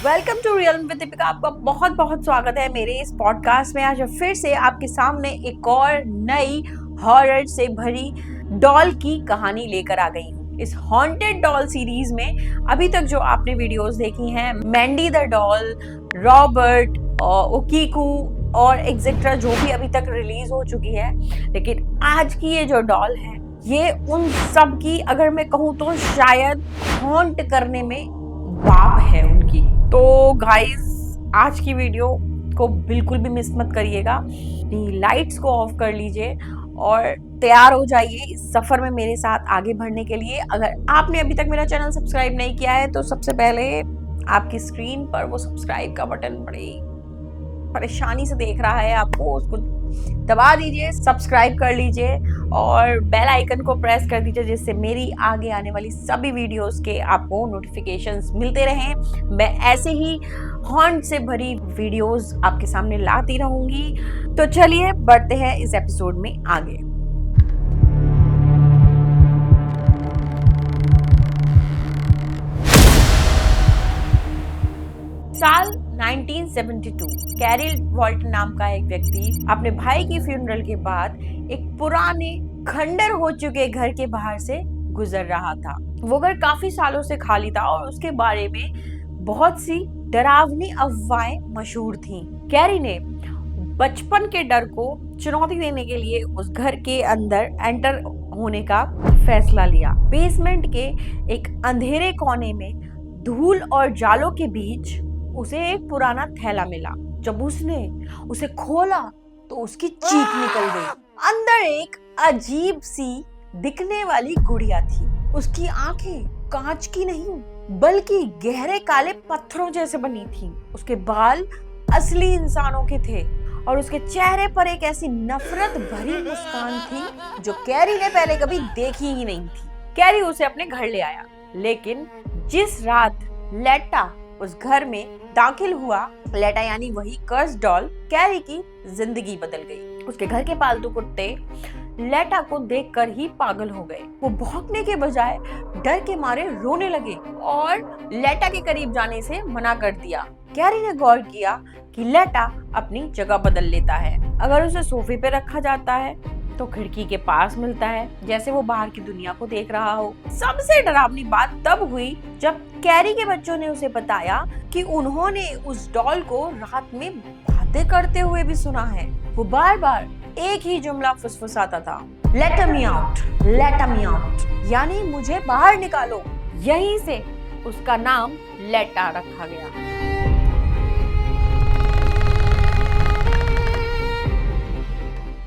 [SPEAKER 1] Welcome to real with Deepika. आपका बहुत बहुत स्वागत है मेरे इस पॉडकास्ट में। आज फिर से आपके सामने एक और नई हॉरर से भरी डॉल की कहानी लेकर आ गई हूँ। इस हॉन्टेड डॉल सीरीज में अभी तक जो आपने वीडियोस देखी हैं, मैंडी द डॉल, रॉबर्ट, ओकीकू और एक्सेट्रा जो भी अभी तक रिलीज हो चुकी है, लेकिन आज की ये जो डॉल है ये उन सब की, अगर मैं कहूँ तो शायद हॉन्ट करने में बाप है उनकी। तो गाइस, आज की वीडियो को बिल्कुल भी मिस मत करिएगा। लाइट्स को ऑफ कर लीजिए और तैयार हो जाइए इस सफर में मेरे साथ आगे बढ़ने के लिए। अगर आपने अभी तक मेरा चैनल सब्सक्राइब नहीं किया है तो सबसे पहले आपकी स्क्रीन पर वो सब्सक्राइब का बटन बड़ी परेशानी से देख रहा है आपको, उसको दबा दीजिए, सब्सक्राइब कर लीजिए और बेल आइकन को प्रेस कर दीजिए जिससे मेरी आगे आने वाली सभी वीडियोस के आपको नोटिफिकेशंस मिलते रहें। मैं ऐसे ही हॉन्ट से भरी वीडियोस आपके सामने लाती रहूंगी। तो चलिए बढ़ते हैं इस एपिसोड में आगे। साल 1972 कैरिल वॉल्टन नाम का एक व्यक्ति अपने भाई की फ्यूनरल के बाद एक पुराने खंडर हो चुके घर के बाहर से गुजर रहा था। वो घर काफी सालों से खाली था और उसके बारे में बहुत सी डरावनी अफवाहें मशहूर थीं। कैरी ने बचपन के डर को चुनौती देने के लिए उस घर के अंदर एंटर होने का फैसला लिया। बेसमेंट के एक अंधेरे कोने में धूल और जालों के बीच उसे एक पुराना थैला मिला। जब उसने उसे खोला तो उसकी चीख निकल गई। अंदर एक अजीब सी दिखने वाली गुड़िया थी। उसकी आंखें कांच की नहीं बल्कि गहरे काले पत्थरों जैसे बनी थी। उसके बाल असली इंसानों के थे और उसके चेहरे पर एक ऐसी नफरत भरी मुस्कान थी जो कैरी ने पहले कभी देखी ही नहीं थी। कैरी उसे अपने घर ले आया, लेकिन जिस रात लेटा उस घर में दाखिल हुआ, लेटा यानी वही कर्स डॉल, कैरी की जिंदगी बदल गई। उसके घर के पालतू कुत्ते लेटा को देखकर ही पागल हो गए। वो भौंकने के बजाय डर के मारे रोने लगे और लेटा के करीब जाने से मना कर दिया। कैरी ने गौर किया कि लेटा अपनी जगह बदल लेता है। अगर उसे सोफे पे रखा जाता है तो खिड़की के पास मिलता है, जैसे वो बाहर की दुनिया को देख रहा हो। सबसे डरावनी बात तब हुई जब कैरी के बच्चों ने उसे बताया कि उन्होंने उस डॉल को रात में बातें करते हुए भी सुना है। वो बार बार एक ही जुमला फुसफुसाता था, let me out, let me out, यानी मुझे बाहर निकालो। यहीं से उसका नाम लेटा रखा गया।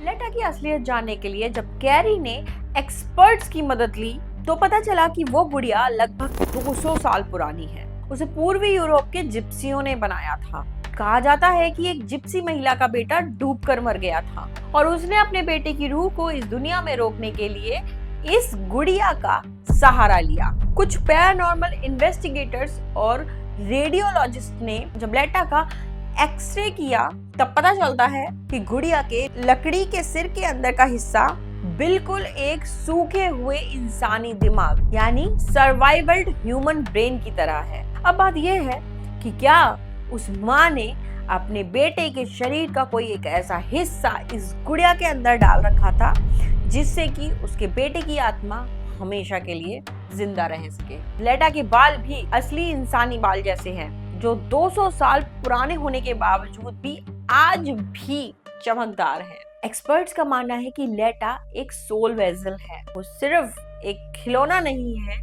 [SPEAKER 1] लेटा की असलियत जानने के लिए जब कैरी ने एक्सपर्ट्स की मदद ली तो पता चला कि वो गुड़िया लगभग 200 साल पुरानी है। उसे पूर्वी यूरोप के जिप्सियों ने बनाया था। कहा जाता है कि एक जिप्सी महिला का बेटा डूबकर मर गया था और उसने अपने बेटे की रूह को इस दुनिया में रोकने के लिए इस गुड़िया का सहारा लिया। कुछ पैरानॉर्मल इन्वेस्टिगेटर्स और रेडियोलॉजिस्ट ने जब लेटा का एक्सरे किया तब पता चलता है कि गुड़िया के लकड़ी के सिर के अंदर का हिस्सा बिल्कुल एक सूखे हुए इंसानी दिमाग यानी सर्वाइवल्ड ह्यूमन ब्रेन की तरह है। अब बात यह है कि क्या उस माँ ने अपने बेटे के शरीर का कोई एक ऐसा हिस्सा इस गुड़िया के अंदर डाल रखा था जिससे कि उसके बेटे की आत्मा हमेशा के लिए जिंदा रह सके। लेटा के बाल भी असली इंसानी बाल जैसे हैं, जो 200 साल पुराने होने के बावजूद भी आज भी चमकदार है। एक्सपर्ट्स का मानना है कि लेटा एक सोल वेसल है। वो सिर्फ एक खिलौना नहीं है,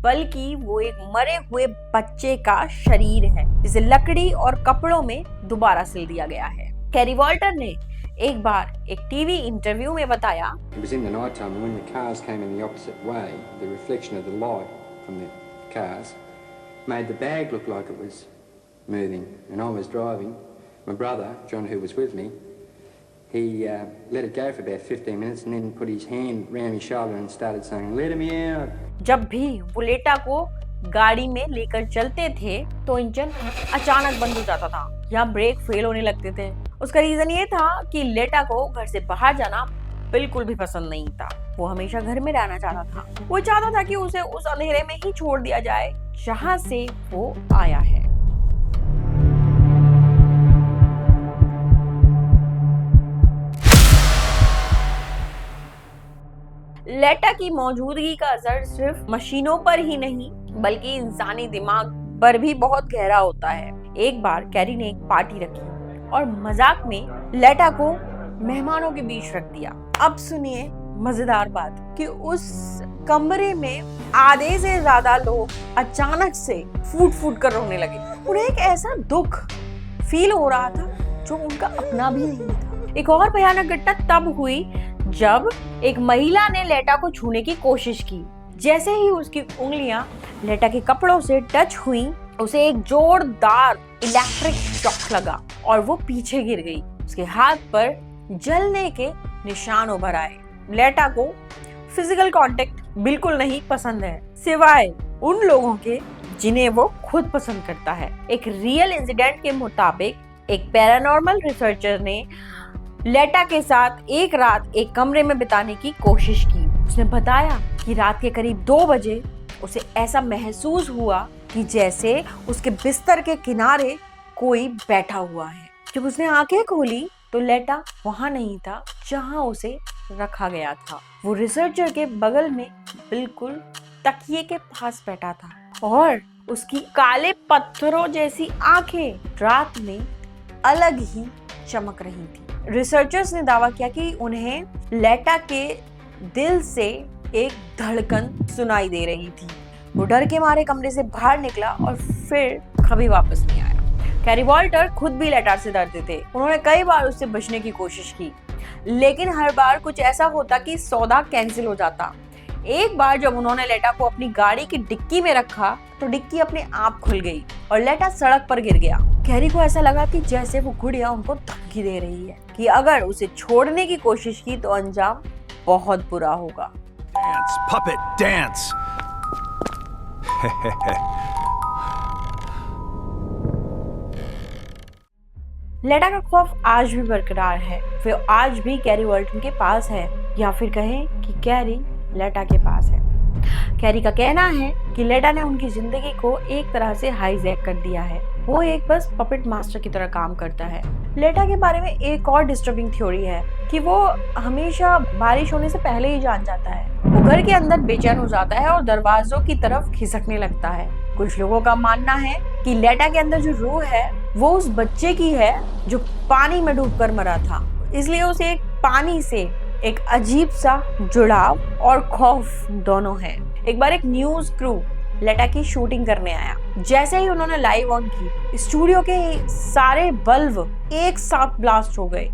[SPEAKER 1] बल्कि वो एक मरे हुए बच्चे का शरीर है, जिसे लकड़ी और कपड़ों में दोबारा सिल दिया गया है। कैरी वॉल्टर ने एक बार एक टीवी इंटरव्यू में बताया,
[SPEAKER 5] It was in the night time when the cars came in the opposite way, the reflection of the light from the cars made the bag look like it was moving, and I was driving. My brother, John, who was with me, he let it go for about 15 minutes and then put his hand round my shoulder and started saying, "Let me out."
[SPEAKER 1] जब भी वो लेटा को गाड़ी में लेकर चलते थे तो इंजन अचानक बंद हो जाता था या ब्रेक फेल होने लगते थे। उसका रीजन ये था कि लेटा को घर से बाहर जाना बिल्कुल भी पसंद नहीं था। वो हमेशा घर में रहना चाहता था। वो चाहता था कि उसे उस अंधेरे में ही छोड़ दिया जाए जहां से वो आया है। लेटा की मौजूदगी का असर सिर्फ मशीनों पर ही नहीं, बल्कि इंसानी दिमाग पर भी बहुत गहरा होता है। एक बार कैरी ने एक पार्टी रखी और मजाक में लेटा को मेहमानों के बीच रख दिया। अब सुनिए मजेदार बात कि उस कमरे में आधे से ज्यादा लोग अचानक से फूट फूट कर रोने लगे। उन्हें एक ऐसा दुख फील हो रहा था जो उनका अपना भी नहीं था। एक और भयानक घटना तब हुई जब एक महिला ने लेटा को छूने की कोशिश की। जैसे ही उसकी उंगलियां लेटा के कपड़ों से टच हुई, उसे एक जोरदार इलेक्ट्रिक शॉक लगा और वो पीछे गिर गई। उसके हाथ पर जलने के निशान उभर आए। लेटा को फिजिकल कांटेक्ट बिल्कुल नहीं पसंद है, सिवाय उन लोगों के जिन्हें वो खुद पसंद करता है। एक रियल इंसिडेंट के मुताबिक एक पैरानॉर्मल रिसर्चर ने लेटा के साथ एक रात एक कमरे में बिताने की कोशिश की। उसने बताया कि रात के करीब 2 बजे उसे ऐसा महसूस हुआ कि जैसे उसके बिस्तर के किनारे कोई बैठा हुआ है। जब उसने आंखें खोली तो लेटा वहां नहीं था जहां उसे रखा गया था। वो रिसर्चर के बगल में बिल्कुल तकिए के पास बैठा था और उसकी काले पत्थरों जैसी आंखें रात में अलग ही चमक रही थी। रिसर्चर्स ने दावा किया कि उन्हें लेटा के दिल से एक धड़कन सुनाई दे रही थी। वो डर के मारे कमरे से बाहर निकला और फिर कभी वापस नहीं आया। कैरी वॉल्टर खुद भी लेटा से डरते थे। उन्होंने कई बार उससे बचने की कोशिश की, लेकिन हर बार कुछ ऐसा होता कि सौदा कैंसिल हो जाता। एक बार जब उन्होंने लेटा को अपनी गाड़ी की डिक्की में रखा तो डिक्की अपने आप खुल गई और लेटा सड़क पर गिर गया। कैरी को ऐसा लगा कि जैसे वो गुड़िया उनको धमकी दे रही है कि अगर उसे छोड़ने की कोशिश की तो अंजाम बहुत बुरा होगा।
[SPEAKER 6] Dance, puppet, dance.
[SPEAKER 1] लेटा का खौफ आज भी बरकरार है। वो आज भी कैरी वॉल्टन के पास है, या फिर कहें कि कैरी लेटा के पास है। कैरी का कहना है कि लेटा ने उनकी जिंदगी को एक तरह से हाईजैक कर दिया है। वो एक बस पपेट मास्टर की तरह काम करता है। लेटा के बारे में एक और डिस्टर्बिंग थ्योरी है कि वो हमेशा बारिश होने से पहले ही जान जाता है। वो घर के अंदर बेचैन हो जाता है और दरवाजों की तरफ खिसकने लगता है। कुछ लोगों का मानना है कि लेटा के अंदर जो रूह है वो उस बच्चे की है जो पानी में डूबकर मरा था, इसलिए उसे एक पानी से एक अजीब सा जुड़ाव और खौफ दोनों है। एक बार एक न्यूज क्रू लेटा की शूटिंग करने आया। जैसे ही उन्होंने लाइव ऑन की, स्टूडियो के सारे बल्ब एक साथ ब्लास्ट हो गए।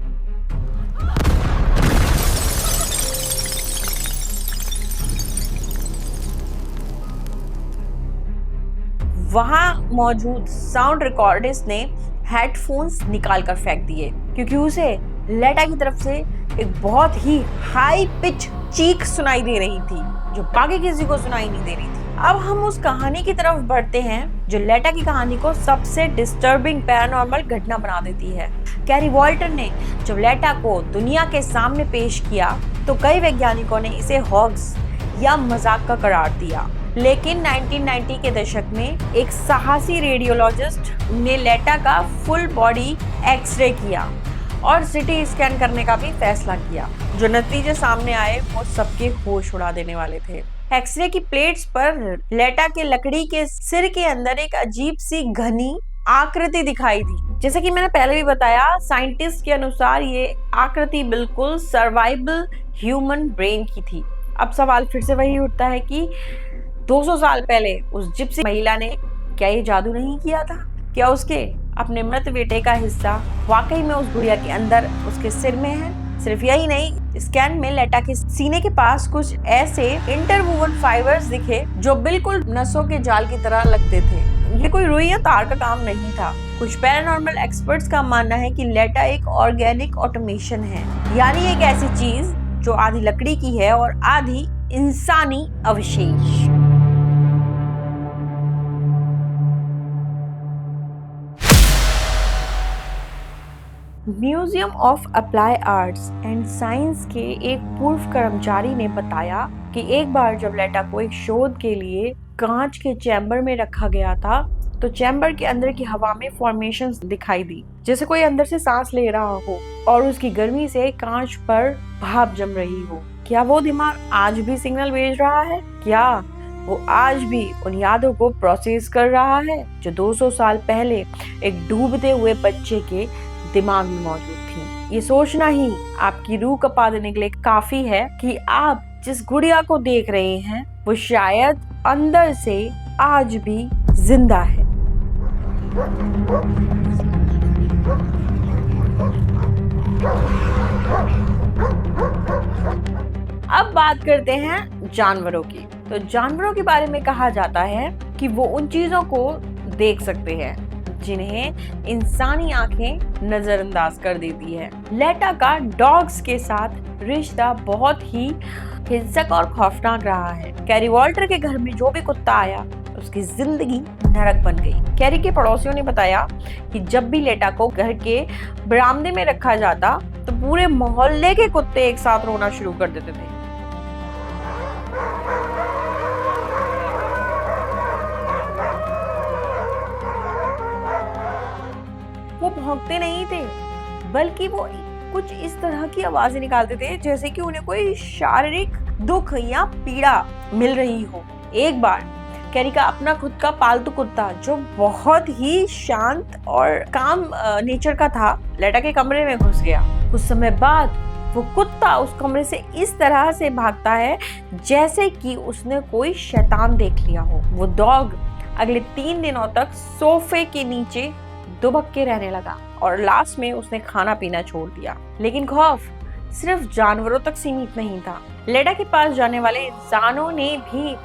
[SPEAKER 1] वहां मौजूद साउंड रिकॉर्डिस्ट ने हेडफोन्स निकाल कर फेंक दिए क्योंकि उसे लेटा की तरफ से एक बहुत ही हाई पिच चीख सुनाई दे रही थी जो बाकी किसी को सुनाई नहीं दे रही थी। अब हम उस कहानी की तरफ बढ़ते हैं जो लेटा की कहानी को सबसे डिस्टर्बिंग पैरानॉर्मल घटना बना देती है। कैरी वॉल्टर ने जब लेटा को दुनिया के सामने पेश किया तो कई वैज्ञानिकों ने इसे हॉक्स या मजाक का करार दिया, लेकिन 1990 के दशक में एक साहसी रेडियोलॉजिस्ट ने लेटा का फुल बॉडी एक्सरे किया और सिटी स्कैन करने का भी फैसला किया। जो नतीजे सामने आए वो सबके होश उड़ा देने वाले थे। एक्सरे की प्लेट्स पर लेटा के लकड़ी के सिर के अंदर एक अजीब सी घनी आकृति दिखाई दी। जैसे कि मैंने पहले भी बताया, साइंटिस्ट के अनुसार ये आकृति बिल्कुल सर्वाइवल ह्यूमन ब्रेन की थी। अब सवाल फिर से वही उठता है कि 200 साल पहले उस जिप्सी महिला ने क्या ये जादू नहीं किया था? क्या उसके अपने मृत बेटे का हिस्सा वाकई में उस गुड़िया के अंदर उसके सिर में है? सिर्फ यही नहीं, स्कैन में लेटा के सीने के पास कुछ ऐसे इंटरवूवन फाइबर्स दिखे जो बिल्कुल नसों के जाल की तरह लगते थे। ये कोई रुई या तार का काम नहीं था। कुछ पैरानॉर्मल एक्सपर्ट्स का मानना है कि लेटा एक ऑर्गेनिक ऑटोमेशन है, यानी एक ऐसी चीज जो आधी लकड़ी की है और आधी इंसानी अवशेष। Museum of apply arts and science के एक पूर्व कर्मचारी ने बताया कि एक बार जब लेटा को एक शोध के लिए कांच के चैम्बर में रखा गया था तो चैम्बर के अंदर की हवा में फॉर्मेशंस दिखाई दी, जैसे कोई अंदर से सांस ले रहा हो और उसकी गर्मी से कांच पर भाप जम रही हो। क्या वो दिमाग आज भी सिग्नल भेज रहा है? क्या वो आज भी उन यादों को प्रोसेस कर रहा है जो 200 साल पहले एक डूबते हुए बच्चे के दिमाग में मौजूद थी? ये सोचना ही आपकी रूह कपा देने के लिए काफी है कि आप जिस गुड़िया को देख रहे हैं वो शायद अंदर से आज भी जिंदा है। अब बात करते हैं जानवरों की। तो जानवरों के बारे में कहा जाता है कि वो उन चीजों को देख सकते हैं जिन्हें इंसानी आंखें नजरअंदाज कर देती है। लेटा का डॉग्स के साथ रिश्ता बहुत ही हिंसक और खौफनाक रहा है। कैरी वॉल्टर के घर में जो भी कुत्ता आया उसकी जिंदगी नरक बन गई। कैरी के पड़ोसियों ने बताया कि जब भी लेटा को घर के बरामदे में रखा जाता तो पूरे मोहल्ले के कुत्ते एक साथ रोना शुरू कर देते थे। वो भौंकते नहीं थे, बल्कि वो कुछ इस तरह की आवाजें निकालते थे जैसे कि उन्हें कोई शारीरिक दुख या पीड़ा मिल रही हो। एक बार कैरी का अपना खुद का पालतू कुत्ता जो बहुत ही शांत और काम नेचर का था, लेटा के कमरे में घुस गया। कुछ समय बाद वो कुत्ता उस कमरे से इस तरह से भागता है जैसे कि उसने कोई शैतान देख लिया हो। वो डॉग अगले 3 दिनों तक सोफे के नीचे दुबक के रहने लगा और लास्ट में उसने खाना पीना छोड़ दिया। लेकिन खौफ सिर्फ जानवरों तक सीमित नहीं था। लेटा के पास जाने वाले इंसानों ने भी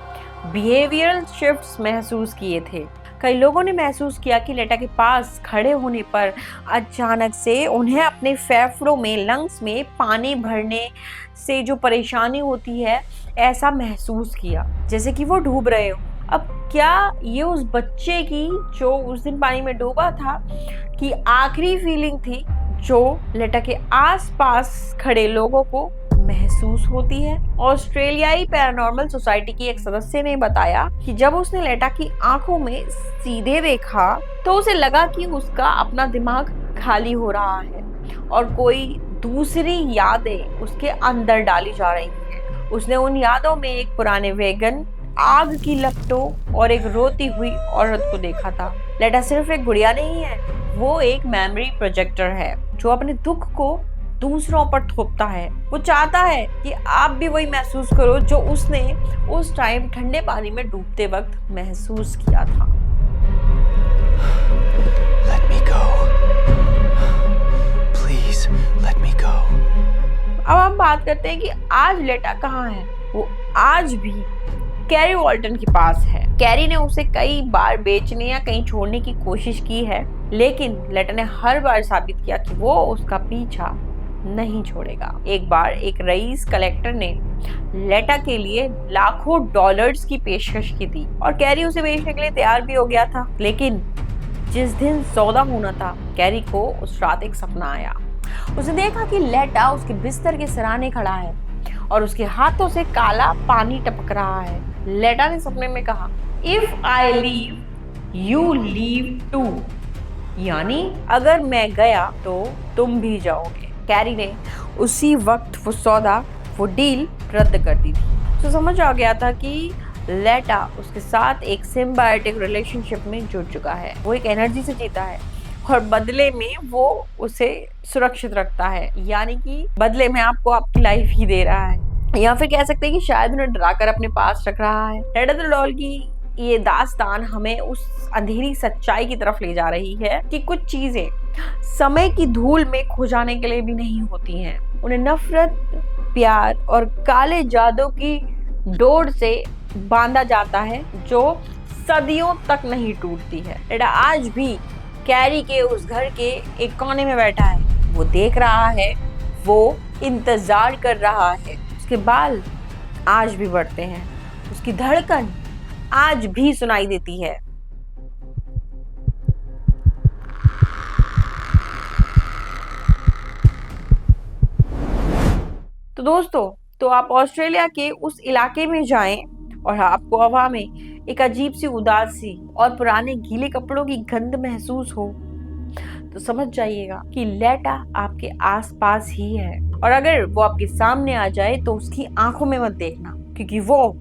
[SPEAKER 1] बिहेवियरल शिफ्ट्स महसूस किए थे। कई लोगों ने महसूस किया कि लेटा के पास खड़े होने पर अचानक से उन्हें अपने फेफड़ों में, लंग्स में पानी भरने से जो परेशानी होती है, ऐसा महसूस किया जैसे कि वो डूब रहे हो। अब क्या ये उस बच्चे की जो उस दिन पानी में डूबा था कि आखिरी फीलिंग थी जो लेटा के आसपास खड़े लोगों को महसूस होती है? ऑस्ट्रेलियाई पैरानॉर्मल सोसाइटी की एक सदस्य ने बताया कि जब उसने लेटा की आंखों में सीधे देखा तो उसे लगा कि उसका अपना दिमाग खाली हो रहा है और कोई दूसरी यादें उसके अंदर डाली जा रही हैं। उसने उन यादों में एक पुराने वैगन, आग की लपटों और एक रोती हुई औरत को देखा था। लेटा सिर्फ एक गुड़िया नहीं है, वो एक मेमोरी प्रोजेक्टर है जो अपने दुख को दूसरों पर थोपता है। वो चाहता है कि आप भी वही महसूस करो जो उसने उस टाइम ठंडे पानी में डूबते वक्त महसूस किया था।
[SPEAKER 6] Let me go. Please, let me go.
[SPEAKER 1] अब हम बात करते हैं कि आज लेटा कहाँ है। वो आज भी कैरी वॉल्टन के पास है। कैरी ने उसे कई बार बेचने या कहीं छोड़ने की कोशिश की है, लेकिन लेटा ने हर बार साबित किया कि वो उसका पीछा नहीं छोड़ेगा। एक बार एक रईस कलेक्टर ने लेटा के लिए लाखों डॉलर्स की पेशकश की थी और कैरी उसे बेचने के लिए तैयार भी हो गया था। लेकिन जिस दिन सौदा होना था, कैरी को उस रात एक सपना आया। उसने देखा कि लेटा उसके बिस्तर के सिराने खड़ा है और उसके हाथों से काला पानी टपक रहा है। लेटा ने सपने में कहा, if I leave you leave too, यानी अगर मैं गया तो तुम भी जाओगे। कैरी ने उसी वक्त वो सौदा, वो डील रद्द कर दी थी। तो समझ आ गया था कि लेटा उसके साथ एक सिम्बायोटिक रिलेशनशिप में जुड़ चुका है। वो एक एनर्जी से जीता है और बदले में वो उसे सुरक्षित रखता है, यानी कि बदले में आपको आपकी लाइफ ही दे रहा है, या फिर कह सकते हैं कि शायद उन्हें डराकर अपने पास रख रहा है। लेटा द डॉल की ये दास्तान हमें उस अंधेरी सच्चाई की तरफ ले जा रही है कि कुछ चीजें समय की धूल में खो जाने के लिए भी नहीं होती हैं। उन्हें नफरत, प्यार और काले जादू की डोर से बांधा जाता है जो सदियों तक नहीं टूटती है। लेटा आज भी कैरी के उस घर के एक कोने में बैठा है। वो देख रहा है, वो इंतजार कर रहा है। उसके बाल आज भी बढ़ते हैं, उसकी धड़कन आज भी सुनाई देती है। तो दोस्तों, तो आप ऑस्ट्रेलिया के उस इलाके में जाएं और आपको हवा में एक अजीब सी उदासी और पुराने गीले कपड़ों की गंध महसूस हो, तो समझ जाइएगा कि लेटा आपके आसपास ही है। और अगर वो आपके सामने आ जाए तो उसकी आंखों में मत देखना, क्योंकि वो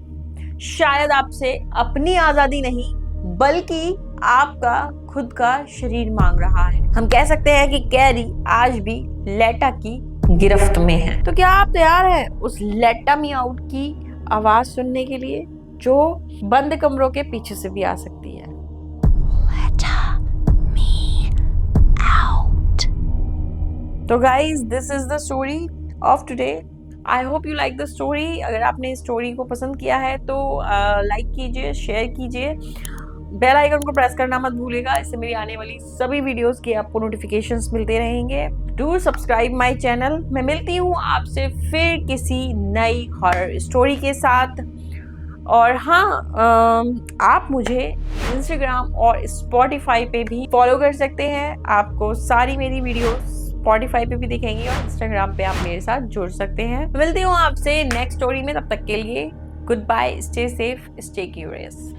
[SPEAKER 1] शायद आपसे अपनी आजादी नहीं बल्कि आपका खुद का शरीर मांग रहा है। हम कह सकते हैं कि कैरी आज भी लेटा की गिरफ्त में है। तो क्या आप तैयार हैं उस लेटा मी आउट की आवाज सुनने के लिए, जो बंद कमरों के पीछे से भी आ सकती है? तो guys, this is the story of today. I hope you like the story. अगर आपने इस स्टोरी को पसंद किया है तो लाइक कीजिए, शेयर कीजिए, बेल आइकन को प्रेस करना मत भूलिएगा। इससे मेरी आने वाली सभी वीडियोस के आपको नोटिफिकेशंस मिलते रहेंगे। Do subscribe my channel. मैं मिलती हूँ आपसे फिर किसी नई हॉरर स्टोरी के साथ। और हाँ, आप मुझे इंस्टाग्राम और स्पॉटिफाई पे भी फॉलो कर सकते हैं। आपको सारी मेरी वीडियोस स्पॉटिफाई पे भी दिखेंगी और इंस्टाग्राम पे आप मेरे साथ जुड़ सकते हैं। मिलती हूँ आपसे नेक्स्ट स्टोरी में। तब तक के लिए goodbye, stay safe, stay curious.